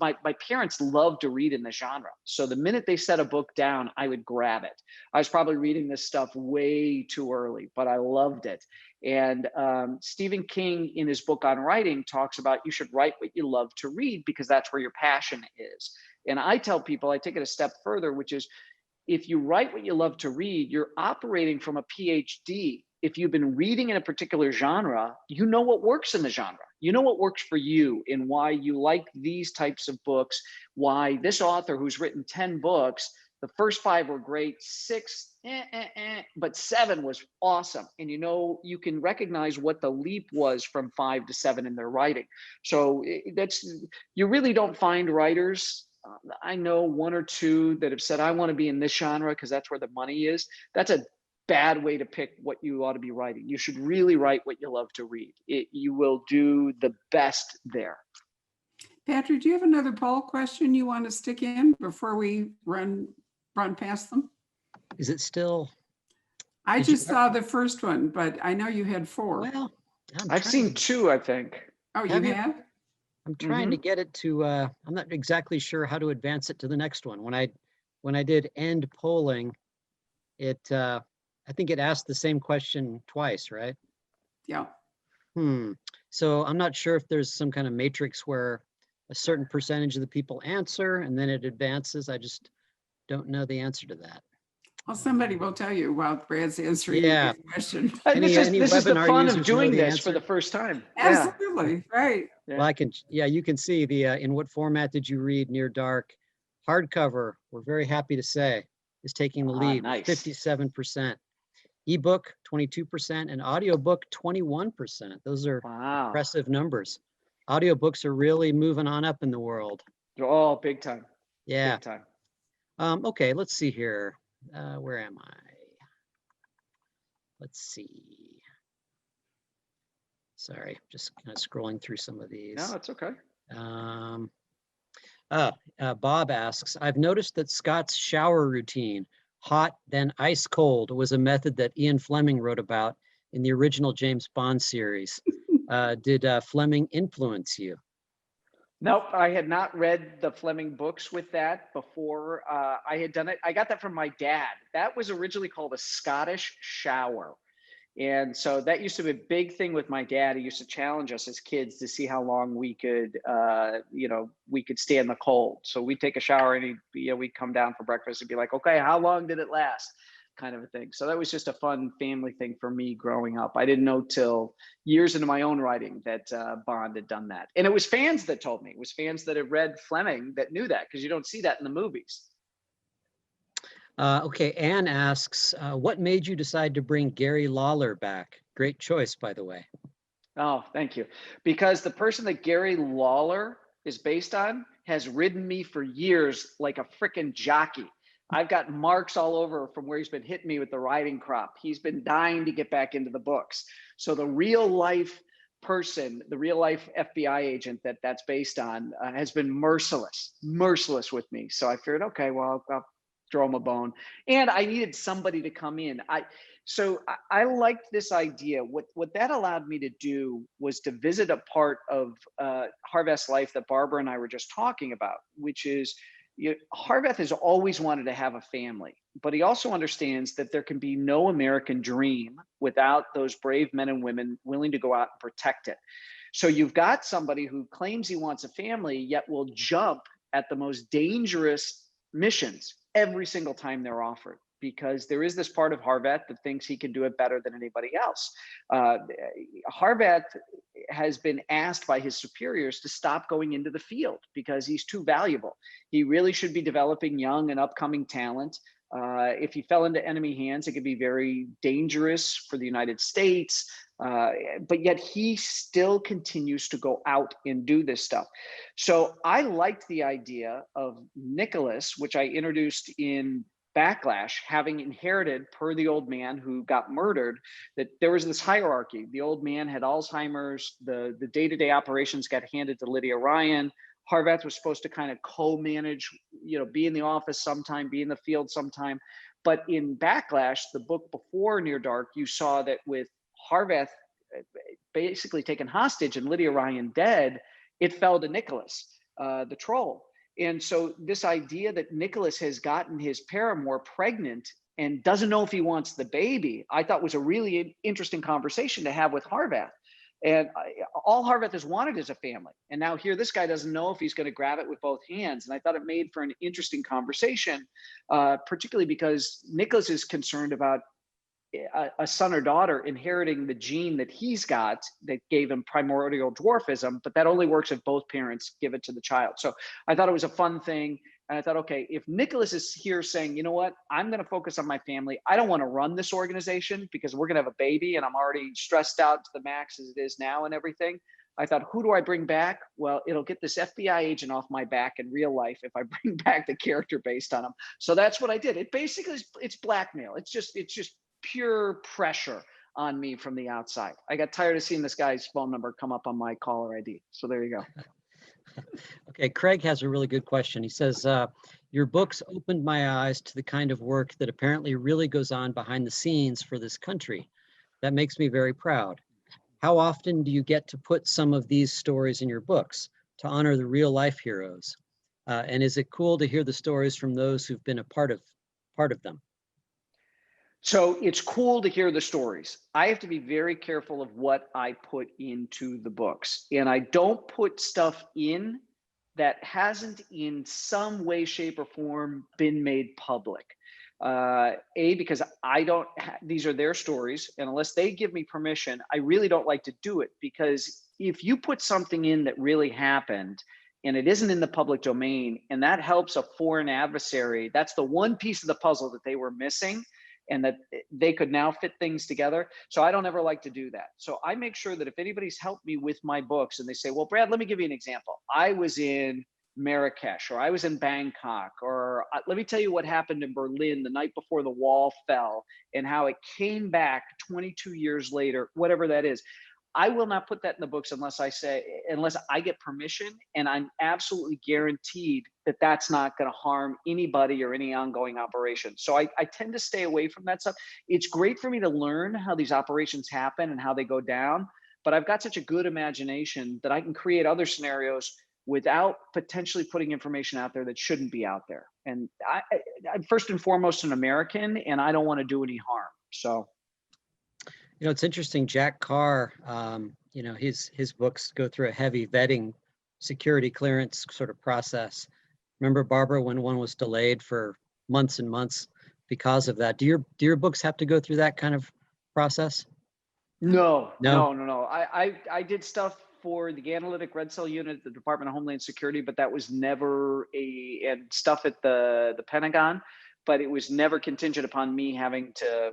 S2: My parents loved to read in the genre. So the minute they set a book down, I would grab it. I was probably reading this stuff way too early, but I loved it. And Stephen King, in his book on writing, talks about you should write what you love to read because that's where your passion is. And I tell people, I take it a step further, which is if you write what you love to read, you're operating from a PhD if you've been reading in a particular genre, you know what works in the genre. You know what works for you and why you like these types of books, why this author who's written 10 books, the first 5 were great, 6, but 7 was awesome. And you know, you can recognize what the leap was from 5 to 7 in their writing. So you really don't find writers. I know 1 or 2 that have said, I want to be in this genre because that's where the money is. That's a bad way to pick what you ought to be writing. You should really write what you love to read. You will do the best there.
S1: Patrick, do you have another poll question you want to stick in before we run past them?
S3: Is it still?
S1: I just saw the first one, but I know you had 4.
S3: Well,
S2: I've seen 2, I think.
S1: Oh, you
S3: Have you?
S1: have?
S3: I'm trying to get it to, I'm not exactly sure how to advance it to the next one. When I did end polling, I think it asked the same question twice, right?
S1: Yeah.
S3: So I'm not sure if there's some kind of matrix where a certain percentage of the people answer and then it advances. I just don't know the answer to that.
S1: Well, somebody will tell you while Brad's answering
S3: Yeah.
S1: the question.
S2: This is the
S3: webinar
S2: fun
S3: users
S2: of
S3: know
S2: doing
S3: the
S2: this
S3: answer?
S2: for the first time.
S1: Absolutely, right.
S2: Yeah.
S3: Well, you can see the, in what format did you read Near Dark? Hardcover, we're very happy to say, is taking the lead,
S2: Nice.
S3: 57%. Ebook, 22%, and audiobook, 21%. Those are impressive numbers. Audiobooks are really moving on up in the world.
S2: Oh, big time.
S3: Yeah.
S2: Big time.
S3: Okay, let's see here. Where am I? Let's see. Sorry, just kind of scrolling through some of these.
S2: No, it's okay.
S3: Bob asks, I've noticed that Scott's shower routine, hot then ice cold, was a method that Ian Fleming wrote about in the original James Bond series. Did Fleming influence you?
S2: Nope, I had not read the Fleming books with that before I had done it. I got that from my dad. That was originally called a Scottish shower. And so that used to be a big thing with my dad. He used to challenge us as kids to see how long we could, we could stay in the cold. So we'd take a shower and we'd come down for breakfast and be like, okay, how long did it last? Kind of a thing. So that was just a fun family thing for me growing up. I didn't know till years into my own writing that Bond had done that. And it was fans that told me. It was fans that had read Fleming that knew that, because you don't see that in the movies.
S3: Okay, Anne asks, what made you decide to bring Gary Lawler back? Great choice, by the way.
S2: Oh, thank you. Because the person that Gary Lawler is based on has ridden me for years like a freaking jockey. I've got marks all over from where he's been hitting me with the riding crop. He's been dying to get back into the books. So the real life person, the real life FBI agent that's based on has been merciless with me. So I figured, okay, well, I'll throw him a bone. And I needed somebody to come in. So I liked this idea. What that allowed me to do was to visit a part of Harveth's life that Barbara and I were just talking about, which is, Harveth has always wanted to have a family, but he also understands that there can be no American dream without those brave men and women willing to go out and protect it. So you've got somebody who claims he wants a family, yet will jump at the most dangerous missions every single time they're offered, because there is this part of Harveth that thinks he can do it better than anybody else. Harveth has been asked by his superiors to stop going into the field because he's too valuable. He really should be developing young and upcoming talent. If he fell into enemy hands, it could be very dangerous for the United States. But yet he still continues to go out and do this stuff. So I liked the idea of Nicholas, which I introduced in Backlash, having inherited, per the old man who got murdered, that there was this hierarchy. The old man had Alzheimer's, the day-to-day operations got handed to Lydia Ryan. Harveth was supposed to kind of co-manage, be in the office sometime, be in the field sometime. But in Backlash, the book before Near Dark, you saw that with Harveth basically taken hostage and Lydia Ryan dead, it fell to Nicholas, the troll. And so this idea that Nicholas has gotten his paramour pregnant and doesn't know if he wants the baby, I thought was a really interesting conversation to have with Harveth. And all Harveth has wanted is a family. And now here, this guy doesn't know if he's going to grab it with both hands. And I thought it made for an interesting conversation, particularly because Nicholas is concerned about a son or daughter inheriting the gene that he's got that gave him primordial dwarfism, but that only works if both parents give it to the child. So I thought it was a fun thing. And I thought, okay, if Nicholas is here saying, you know what, I'm going to focus on my family. I don't want to run this organization because we're going to have a baby and I'm already stressed out to the max as it is now and everything. I thought, who do I bring back? Well, it'll get this FBI agent off my back in real life if I bring back the character based on him. So that's what I did. It basically is, it's blackmail. It's just pure pressure on me from the outside. I got tired of seeing this guy's phone number come up on my caller ID. So there you go.
S3: Okay, Craig has a really good question. He says, your books opened my eyes to the kind of work that apparently really goes on behind the scenes for this country. That makes me very proud. How often do you get to put some of these stories in your books to honor the real life heroes? And is it cool to hear the stories from those who've been a part of them?
S2: So it's cool to hear the stories. I have to be very careful of what I put into the books. And I don't put stuff in that hasn't in some way, shape, or form been made public. Because these are their stories, and unless they give me permission, I really don't like to do it, because if you put something in that really happened and it isn't in the public domain, and that helps a foreign adversary, that's the one piece of the puzzle that they were missing, and that they could now fit things together. So I don't ever like to do that. So I make sure that if anybody's helped me with my books and they say, well, Brad, let me give you an example. I was in Marrakesh, or I was in Bangkok, or let me tell you what happened in Berlin the night before the wall fell and how it came back 22 years later, whatever that is. I will not put that in the books unless I get permission, and I'm absolutely guaranteed that that's not going to harm anybody or any ongoing operation. So I tend to stay away from that stuff. It's great for me to learn how these operations happen and how they go down, but I've got such a good imagination that I can create other scenarios without potentially putting information out there that shouldn't be out there. And I'm first and foremost an American, and I don't want to do any harm. So.
S3: You know, it's interesting, Jack Carr, you know, his books go through a heavy vetting, security clearance sort of process. Remember, Barbara, when one was delayed for months and months because of that? Do your books have to go through that kind of process?
S2: No. I did stuff for the analytic red cell unit at the Department of Homeland Security, but that was never and stuff at the Pentagon, but it was never contingent upon me having to,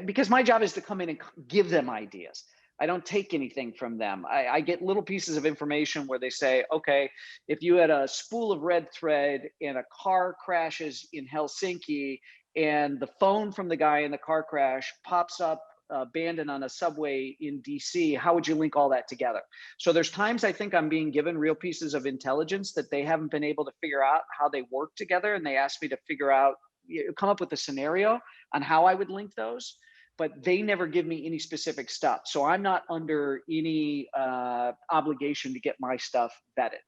S2: because my job is to come in and give them ideas. I don't take anything from them. I get little pieces of information where they say, okay, if you had a spool of red thread and a car crashes in Helsinki and the phone from the guy in the car crash pops up abandoned on a subway in DC, how would you link all that together? So there's times I think I'm being given real pieces of intelligence that they haven't been able to figure out how they work together. And they asked me to figure out, come up with a scenario on how I would link those, but they never give me any specific stuff. So I'm not under any obligation to get my stuff vetted.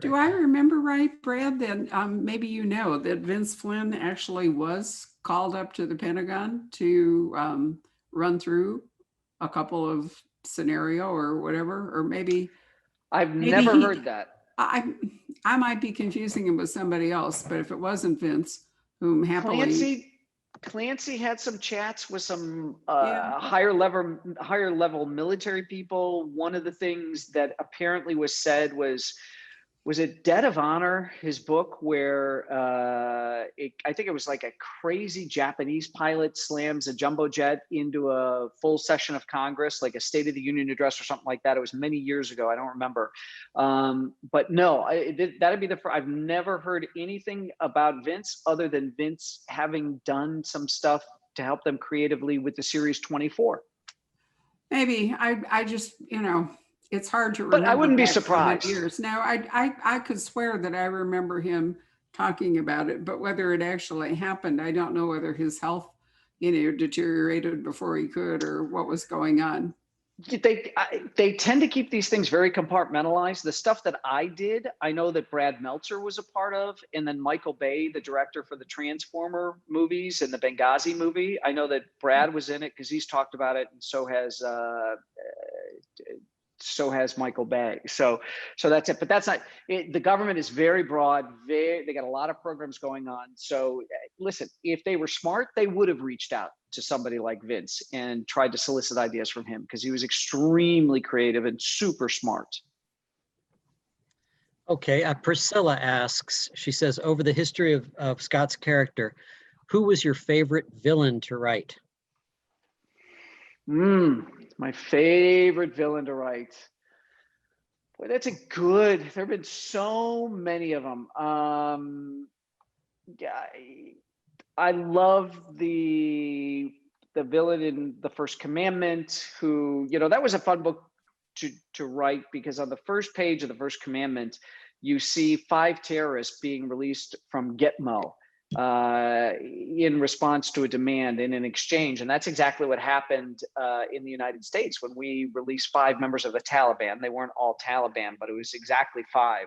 S1: Do I remember right, Brad, that maybe you know that Vince Flynn actually was called up to the Pentagon to run through a couple of scenario or whatever, or maybe
S2: never heard that.
S1: I might be confusing him with somebody else, but if it wasn't Vince, whom happily
S2: Clancy had some chats with some higher level military people. One of the things that apparently was said was it Debt of Honor, his book, where I think it was like a crazy Japanese pilot slams a jumbo jet into a full session of Congress, like a State of the Union address or something like that. It was many years ago. I don't remember. But no, that'd be I've never heard anything about Vince other than Vince having done some stuff to help them creatively with the Series 24.
S1: Maybe I just, it's hard to remember.
S2: But I wouldn't be
S1: back so many
S2: surprised.
S1: years. Now, I could swear that I remember him talking about it, but whether it actually happened, I don't know whether his health, deteriorated before he could or what was going on.
S2: They tend to keep these things very compartmentalized. The stuff that I did, I know that Brad Meltzer was a part of, and then Michael Bay, the director for the Transformer movies and the Benghazi movie. I know that Brad was in it because he's talked about it, and so has Michael Bay. So that's it. But that's not it. The government is very broad. They got a lot of programs going on. So listen, if they were smart, they would have reached out to somebody like Vince and tried to solicit ideas from him, because he was extremely creative and super smart.
S3: Okay, Priscilla asks, she says, over the history of Scott's character, who was your favorite villain to write?
S2: My favorite villain to write. Boy, there have been so many of them. Yeah, I love the villain in The First Commandment, who, that was a fun book to write, because on the first page of The First Commandment, you see 5 terrorists being released from Gitmo in response to a demand and in exchange. And that's exactly what happened in the United States when we released 5 members of the Taliban. They weren't all Taliban, but it was exactly 5.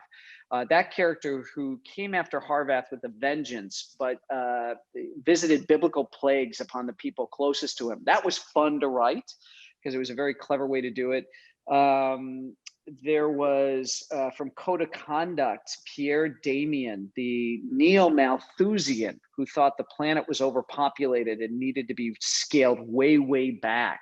S2: That character, who came after Harvath with a vengeance, but visited biblical plagues upon the people closest to him. That was fun to write, because it was a very clever way to do it. There was, from Code of Conduct, Pierre Damien, the neo-Malthusian who thought the planet was overpopulated and needed to be scaled way, way back.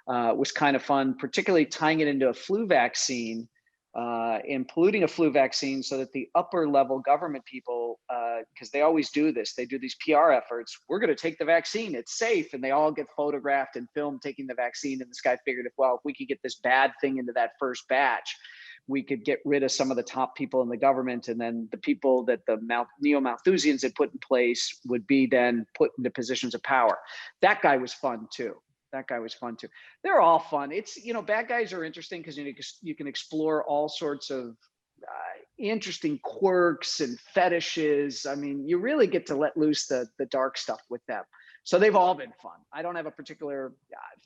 S2: Was kind of fun, particularly tying it into a flu vaccine and polluting a flu vaccine, so that the upper level government people, because they always do this, they do these PR efforts, we're going to take the vaccine, it's safe, and they all get photographed and filmed taking the vaccine. And this guy figured, if we could get this bad thing into that first batch, we could get rid of some of the top people in the government, and then the people that the neo-Malthusians had put in place would be then put into positions of power. That guy was fun too. They're all fun. It's, bad guys are interesting because you can explore all sorts of interesting quirks and fetishes. I mean, you really get to let loose the dark stuff with them. So they've all been fun. I don't have a particular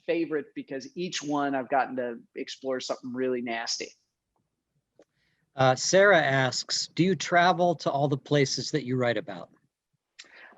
S2: favorite, because each one I've gotten to explore something really nasty.
S3: Sarah asks, do you travel to all the places that you write about?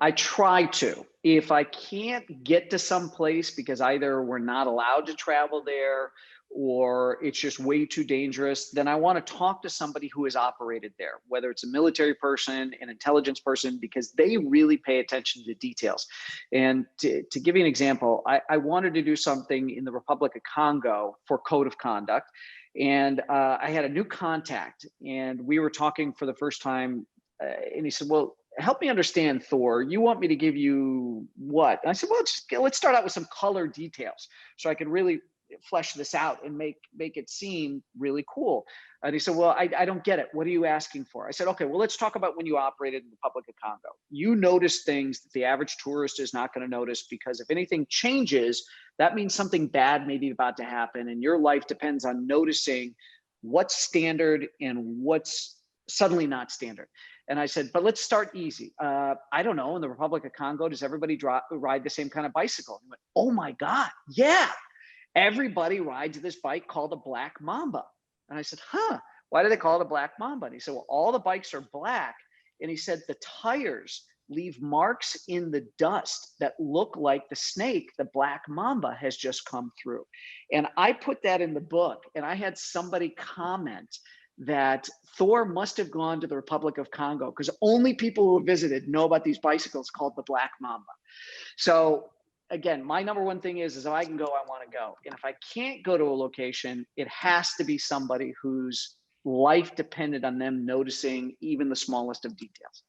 S2: I try to. If I can't get to some place because either we're not allowed to travel there or it's just way too dangerous, then I want to talk to somebody who has operated there, whether it's a military person, an intelligence person, because they really pay attention to details. And to give you an example, I wanted to do something in the Republic of Congo for Code of Conduct. And I had a new contact, and we were talking for the first time. And he said, well, help me understand, Thor. You want me to give you what? And I said, well, let's start out with some color details so I can really flesh this out and make it seem really cool. And he said, well, I don't get it. What are you asking for? I said, okay, well, let's talk about when you operated in the Republic of Congo. You notice things that the average tourist is not going to notice, because if anything changes, that means something bad may be about to happen. And your life depends on noticing what's standard and what's suddenly not standard. And I said, but let's start easy. I don't know, in the Republic of Congo, does everybody ride the same kind of bicycle? And he went, oh my God, yeah. Everybody rides this bike called a Black Mamba. And I said, why do they call it a Black Mamba? And he said, well, all the bikes are black. And he said, the tires leave marks in the dust that look like the snake the Black Mamba has just come through. And I put that in the book, and I had somebody comment that Thor must have gone to the Republic of Congo, because only people who visited know about these bicycles called the Black Mamba. So again, my number one thing is if I can go, I want to go. And if I can't go to a location, it has to be somebody whose life depended on them noticing even the smallest of details.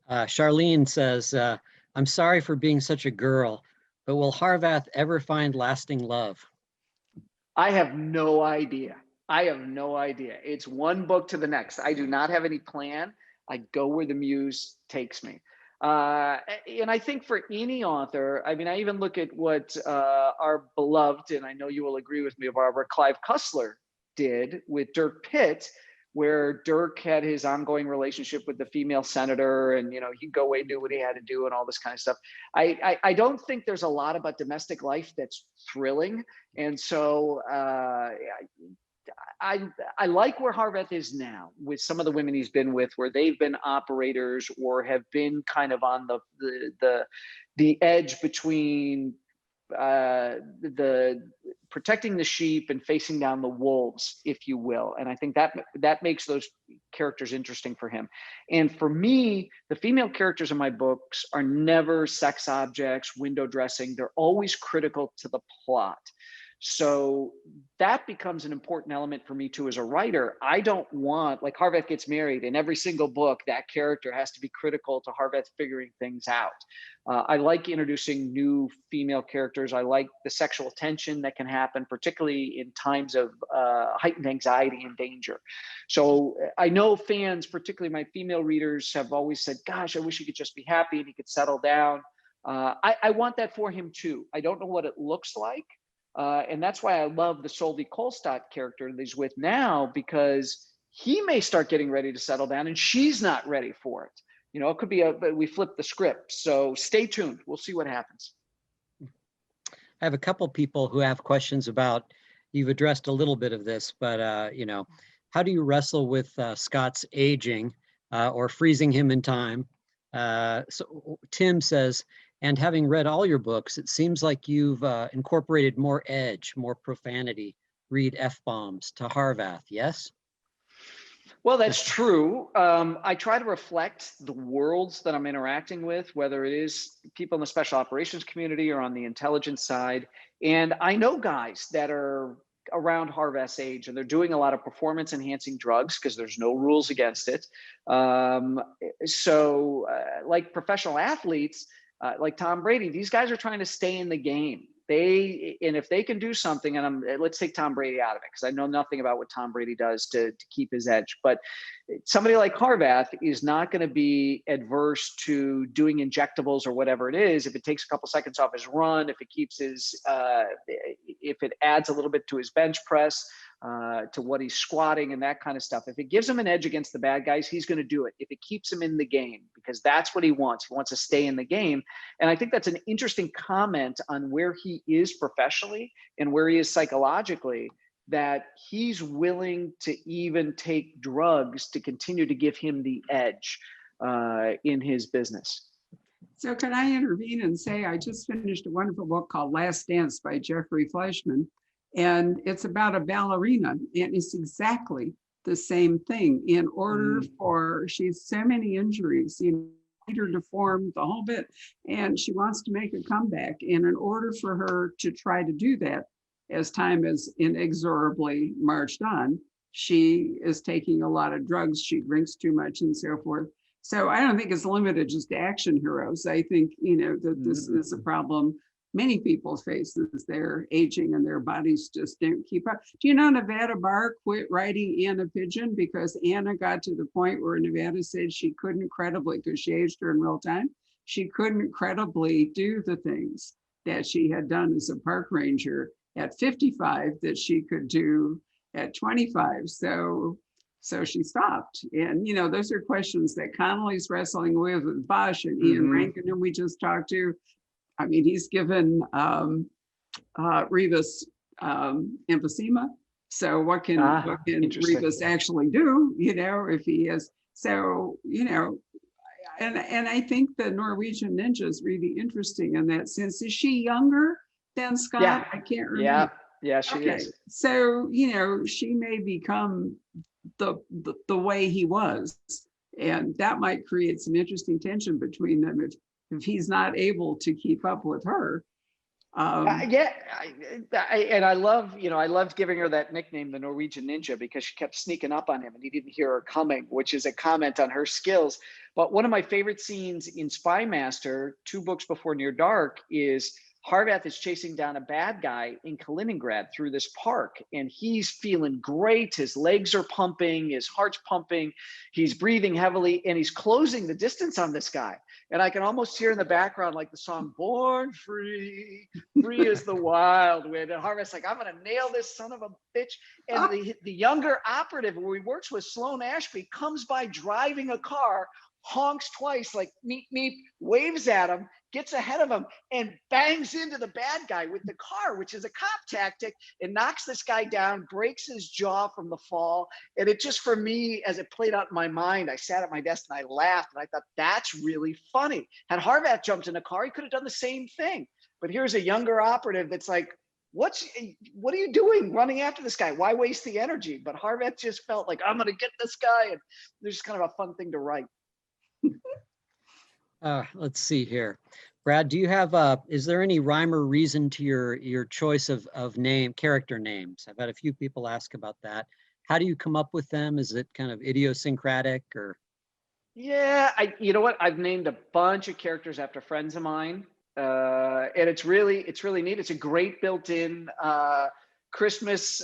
S3: Charlene says, I'm sorry for being such a girl, but will Harvath ever find lasting love?
S2: I have no idea. It's one book to the next. I do not have any plan. I go where the muse takes me. And I think for any author, I mean, I even look at what our beloved, and I know you will agree with me, Barbara, Clive Cussler did with Dirk Pitt, where Dirk had his ongoing relationship with the female senator, and he'd go away, do what he had to do, and all this kind of stuff. I don't think there's a lot about domestic life that's thrilling, and so I like where Harvath is now with some of the women he's been with, where they've been operators or have been kind of on the edge between the protecting the sheep and facing down the wolves, if you will. And I think that makes those characters interesting for him. And for me, the female characters in my books are never sex objects, window dressing. They're always critical to the plot. So that becomes an important element for me too as a writer. I don't want, like, Harveth gets married, in every single book, that character has to be critical to Harveth figuring things out. I like introducing new female characters. I like the sexual tension that can happen, particularly in times of heightened anxiety and danger. So I know fans, particularly my female readers, have always said, gosh, I wish he could just be happy and he could settle down. I want that for him too. I don't know what it looks like. And that's why I love the Solvi Kolstad character that he's with now, because he may start getting ready to settle down and she's not ready for it. You know, it could be we flip the script. So stay tuned. We'll see what happens.
S3: I have a couple people who have questions about, you've addressed a little bit of this, but you know, how do you wrestle with Scott's aging or freezing him in time? So Tim says, and having read all your books, it seems like you've incorporated more edge, more profanity, read F-bombs to Harvath, yes?
S2: Well, that's true. I try to reflect the worlds that I'm interacting with, whether it is people in the special operations community or on the intelligence side. And I know guys that are around Harvath's age and they're doing a lot of performance enhancing drugs because there's no rules against it. Like professional athletes, like Tom Brady, these guys are trying to stay in the game. And if they can do something, and let's take Tom Brady out of it, because I know nothing about what Tom Brady does to keep his edge. But somebody like Harvath is not going to be adverse to doing injectables or whatever it is. If it takes a couple seconds off his run, if it keeps his, if it adds a little bit to his bench press, to what he's squatting and that kind of stuff. If it gives him an edge against the bad guys, he's going to do it. If it keeps him in the game, because that's what he wants. He wants to stay in the game. And I think that's an interesting comment on where he is professionally and where he is psychologically, that he's willing to even take drugs to continue to give him the edge in his business.
S1: So can I intervene and say, I just finished a wonderful book called Last Dance by Jeffrey Fleischman. And it's about a ballerina, and it's exactly the same thing. In order for, she's so many injuries, you know, her deformed, the whole bit, and she wants to make a comeback. And in order for her to try to do that, as time has inexorably marched on, she is taking a lot of drugs, she drinks too much and so forth. So I don't think it's limited just to action heroes. I think, you know, that this is a problem many people face, is they're aging and their bodies just don't keep up. Do you know Nevada Barr quit writing Anna Pigeon because Anna got to the point where Nevada said she couldn't credibly, because she aged her in real time, she couldn't credibly do the things that she had done as a park ranger at 55 that she could do at 25. So she stopped. And, you know, those are questions that Connolly's wrestling with Bosch and Ian Rankin, who we just talked to. I mean, he's given Rivas emphysema. So what can Rivas actually do, you know, if he is? So, you know, and I think the Norwegian Ninja is really interesting in that sense. Is she younger than Scott?
S2: Yeah.
S1: I can't remember.
S2: Yeah, she is.
S1: So, you know, she may become the way he was. And that might create some interesting tension between them if he's not able to keep up with her.
S2: And I love, you know, I loved giving her that nickname, the Norwegian Ninja, because she kept sneaking up on him and he didn't hear her coming, which is a comment on her skills. But one of my favorite scenes in Spy Master, 2 books before Near Dark, is Harvath is chasing down a bad guy in Kaliningrad through this park, and he's feeling great. His legs are pumping, his heart's pumping, he's breathing heavily, and he's closing the distance on this guy. And I can almost hear in the background, like the song, Born Free, Free is the Wild Wind. And Harvath's like, I'm going to nail this son of a bitch. And the younger operative who he works with, Sloan Ashby, comes by driving a car, honks twice, like meep, meep, waves at him, gets ahead of him, and bangs into the bad guy with the car, which is a cop tactic, and knocks this guy down, breaks his jaw from the fall. And it just, for me, as it played out in my mind, I sat at my desk and I laughed, and I thought, that's really funny. Had Harvath jumped in a car, he could have done the same thing. But here's a younger operative that's like, what are you doing running after this guy? Why waste the energy? But Harvette just felt like, I'm going to get this guy. And there's just kind of a fun thing to write.
S3: Let's see here. Brad, do you have, is there any rhyme or reason to your choice of character names? I've had a few people ask about that. How do you come up with them? Is it kind of idiosyncratic or?
S2: Yeah, you know what? I've named a bunch of characters after friends of mine. And it's really neat. It's a great built-in Christmas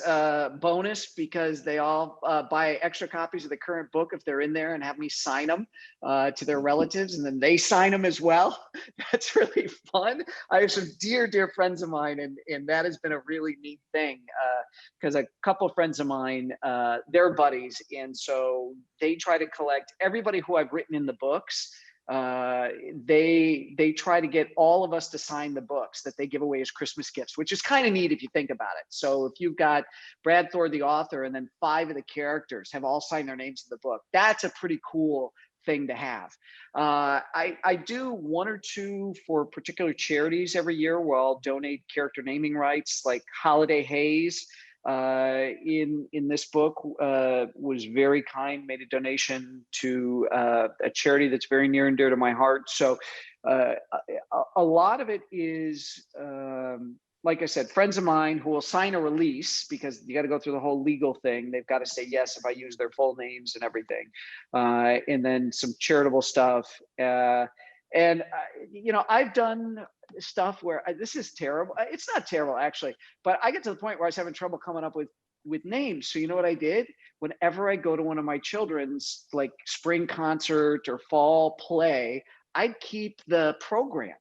S2: bonus because they all buy extra copies of the current book if they're in there and have me sign them to their relatives, and then they sign them as well. That's really fun. I have some dear friends of mine, and that has been a really neat thing because a couple of friends of mine, they're buddies, and so they try to collect everybody who I've written in the books. They try to get all of us to sign the books that they give away as Christmas gifts, which is kind of neat if you think about it. So if you've got Brad Thor, the author, and then 5 of the characters have all signed their names to the book, that's a pretty cool thing to have. I do 1 or 2 for particular charities every year where I'll donate character naming rights, like Holiday Hayes in this book was very kind, made a donation to a charity that's very near and dear to my heart. So a lot of it is, like I said, friends of mine who will sign a release because you got to go through the whole legal thing. They've got to say yes if I use their full names and everything. And then some charitable stuff. And you know, I've done stuff where this is terrible. It's not terrible actually, but I get to the point where I was having trouble coming up with names. So you know what I did? Whenever I go to one of my children's like spring concert or fall play, I'd keep the program,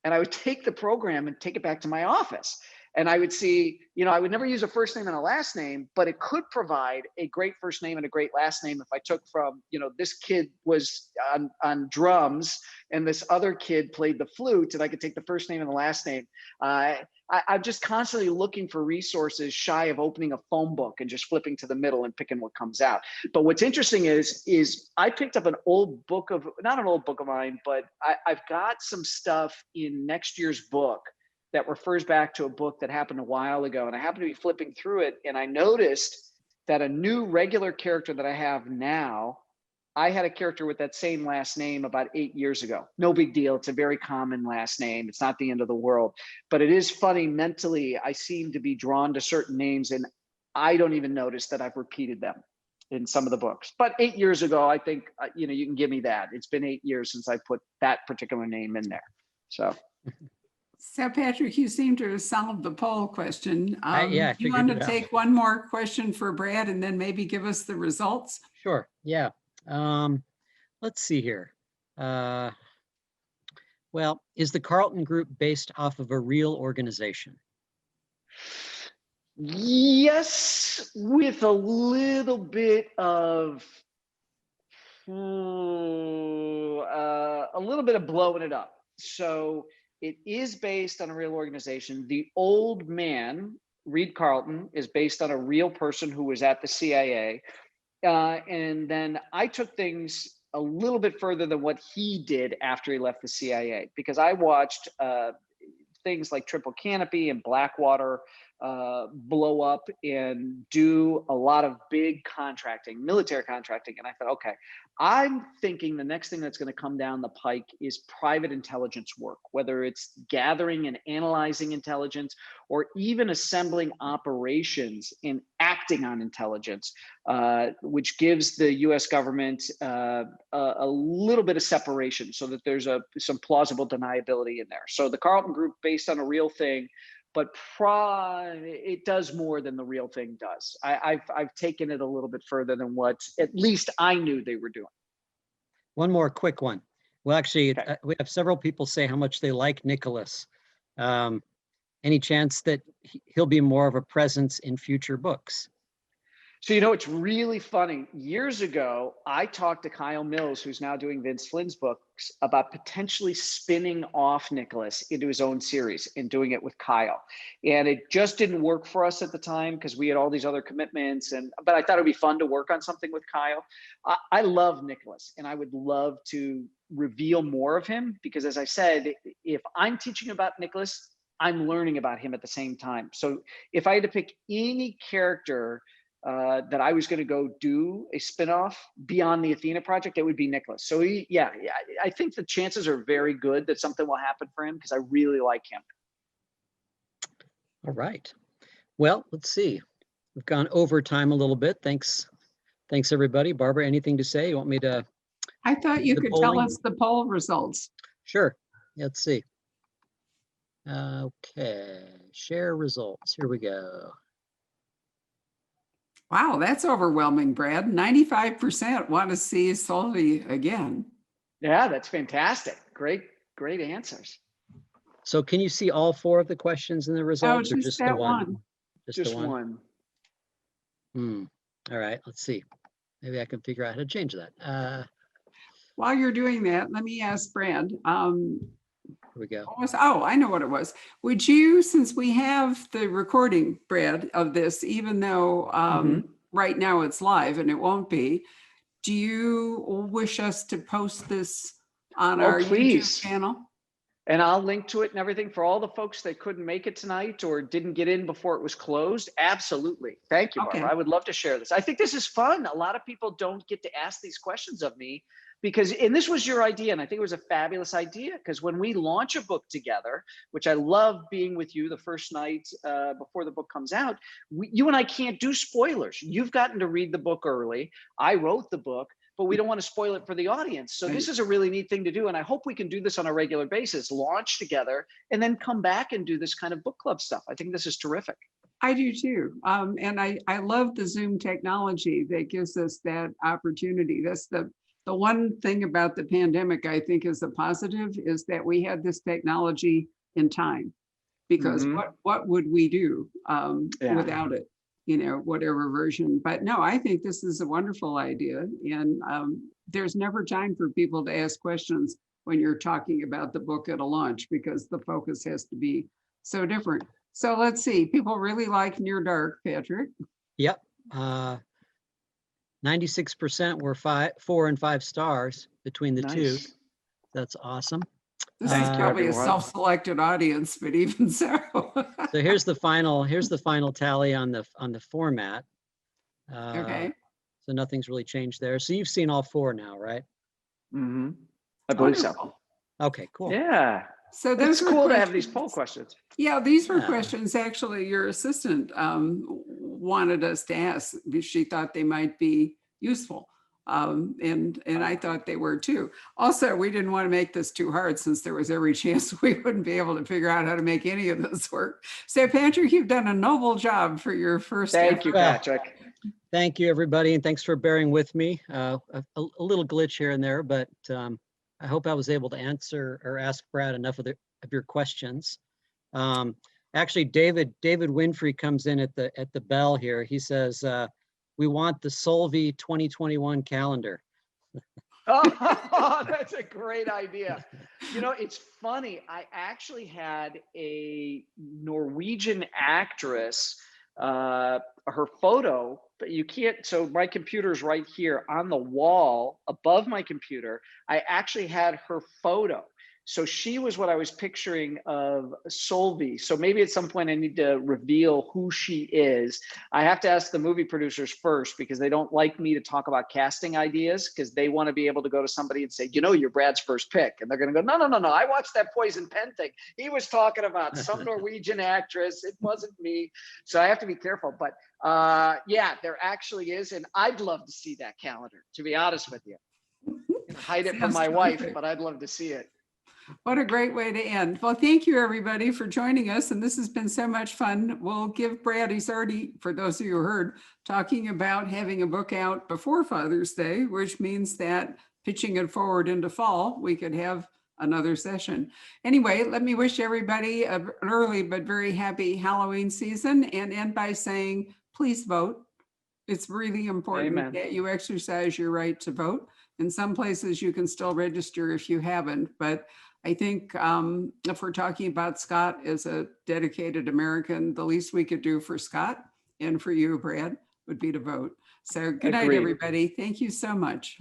S2: and I would take the program and take it back to my office. And I would see, you know, I would never use a first name and a last name, but it could provide a great first name and a great last name if I took from, you know, this kid was on drums and this other kid played the flute, and I could take the first name and the last name. I'm just constantly looking for resources shy of opening a phone book and just flipping to the middle and picking what comes out. But what's interesting is I picked up an old book of, not an old book of mine, but I've got some stuff in next year's book that refers back to a book that happened a while ago. And I happened to be flipping through it, and I noticed that a new regular character that I have now, I had a character with that same last name about 8 years ago. No big deal. It's a very common last name. It's not the end of the world. But it is funny, mentally, I seem to be drawn to certain names, and I don't even notice that I've repeated them in some of the books. But 8 years ago, I think, you know, you can give me that. It's been 8 years since I put that particular name in there.
S1: So Patrick, you seem to have solved the poll question.
S3: Yeah,
S1: You want to take one more question for Brad and then maybe give us the results?
S3: Sure, yeah. Let's see here. Well, is the Carlton Group based off of a real organization?
S2: Yes, with a little bit of blowing it up. So it is based on a real organization. The old man, Reed Carlton, is based on a real person who was at the CIA. And then I took things a little bit further than what he did after he left the CIA, because I watched things like Triple Canopy and Blackwater blow up and do a lot of big contracting, military contracting. And I thought, okay, I'm thinking the next thing that's going to come down the pike is private intelligence work, whether it's gathering and analyzing intelligence or even assembling operations and acting on intelligence, which gives the US government a little bit of separation so that there's some plausible deniability in there. So the Carlton Group, based on a real thing, but it does more than the real thing does. I've taken it a little bit further than what at least I knew they were doing.
S3: One more quick one. Well, actually,
S2: Okay.
S3: We have several people say how much they like Nicholas. Any chance that he'll be more of a presence in future books?
S2: So, you know, it's really funny. Years ago, I talked to Kyle Mills, who's now doing Vince Flynn's books, about potentially spinning off Nicholas into his own series and doing it with Kyle. And it just didn't work for us at the time because we had all these other commitments. But I thought it'd be fun to work on something with Kyle. I love Nicholas, and I would love to reveal more of him because, as I said, if I'm teaching about Nicholas, I'm learning about him at the same time. So if I had to pick any character that I was going to go do a spinoff beyond the Athena project, it would be Nicholas. So yeah, I think the chances are very good that something will happen for him because I really like him.
S3: All right. Well, let's see. We've gone over time a little bit. Thanks, everybody. Barbara, anything to say? You want me to?
S1: I thought you
S3: The
S1: could tell
S3: polling?
S1: us the poll results.
S3: Sure. Let's see. Okay, share results. Here we go.
S1: Wow, that's overwhelming, Brad. 95% want to see Solvi again.
S2: Yeah, that's fantastic. Great answers.
S3: So can you see all 4 of the questions in the results, or
S1: just
S3: just the
S1: that
S3: one?
S1: one.
S2: Just
S3: the one. All right, let's see. Maybe I can figure out how to change that.
S1: While you're doing that, let me ask Brad.
S3: Here we go.
S1: Oh, I know what it was. Would you, since we have the recording, Brad, of this, even though right now it's live and it won't be, do you wish us to post this on our YouTube channel?
S2: And I'll link to it and everything for all the folks that couldn't make it tonight or didn't get in before it was closed. Absolutely. Thank you, Barbara.
S1: Okay.
S2: I would love to share this. I think this is fun. A lot of people don't get to ask these questions of me because, and this was your idea, and I think it was a fabulous idea, because when we launch a book together, which I love being with you the first night before the book comes out, you and I can't do spoilers. You've gotten to read the book early. I wrote the book, but we don't want to spoil it for the audience. So this is a really neat thing to do. And I hope we can do this on a regular basis, launch together, and then come back and do this kind of book club stuff. I think this is terrific.
S1: I do too. And I love the Zoom technology that gives us that opportunity. That's the one thing about the pandemic, I think, is a positive, is that we had this technology in time, because what would we do without it? You know, whatever version. But no, I think this is a wonderful idea. And there's never time for people to ask questions when you're talking about the book at a launch, because the focus has to be so different. So let's see, people really like Near Dark, Patrick.
S3: Yep. 96% were 4 and 5 stars between the two. That's awesome.
S1: This is probably a self-selected audience, but even so.
S3: So here's the final tally on the format.
S1: Okay.
S3: So nothing's really changed there. So you've seen all 4 now, right?
S2: I believe so.
S3: Okay, cool.
S2: Yeah.
S1: So
S2: it's cool to have these poll questions.
S1: Yeah, these were questions actually your assistant wanted us to ask. She thought they might be useful. And I thought they were too. Also, we didn't want to make this too hard, since there was every chance we wouldn't be able to figure out how to make any of this work. So Patrick, you've done a noble job for your first.
S2: Thank you, Patrick.
S3: Thank you, everybody. And thanks for bearing with me. A little glitch here and there, but I hope I was able to answer or ask Brad enough of your questions. Actually, David Winfrey comes in at the bell here. He says, we want the Solvi 2021 calendar.
S2: Oh, that's a great idea. You know, it's funny. I actually had a Norwegian actress, her photo, but you can't. So my computer's right here on the wall above my computer. I actually had her photo. So she was what I was picturing of Solvi. So maybe at some point I need to reveal who she is. I have to ask the movie producers first, because they don't like me to talk about casting ideas, because they want to be able to go to somebody and say, you know, you're Brad's first pick. And they're going to go, no. I watched that Poison Pen thing. He was talking about some Norwegian actress. It wasn't me. So I have to be careful. But yeah, there actually is. And I'd love to see that calendar, to be honest with you. Hide it from my wife, but I'd love to see it.
S1: What a great way to end. Well, thank you, everybody, for joining us. And this has been so much fun. We'll give Brad, he's already, for those of you who heard, talking about having a book out before Father's Day, which means that pitching it forward into fall, we could have another session. Anyway, let me wish everybody an early but very happy Halloween season, and end by saying, please vote. It's really important that you exercise your right to vote. In some places, you can still register if you haven't, but I think if we're talking about Scott as a dedicated American, the least we could do for Scott and for you, Brad, would be to vote. So good night, everybody. Thank you so much.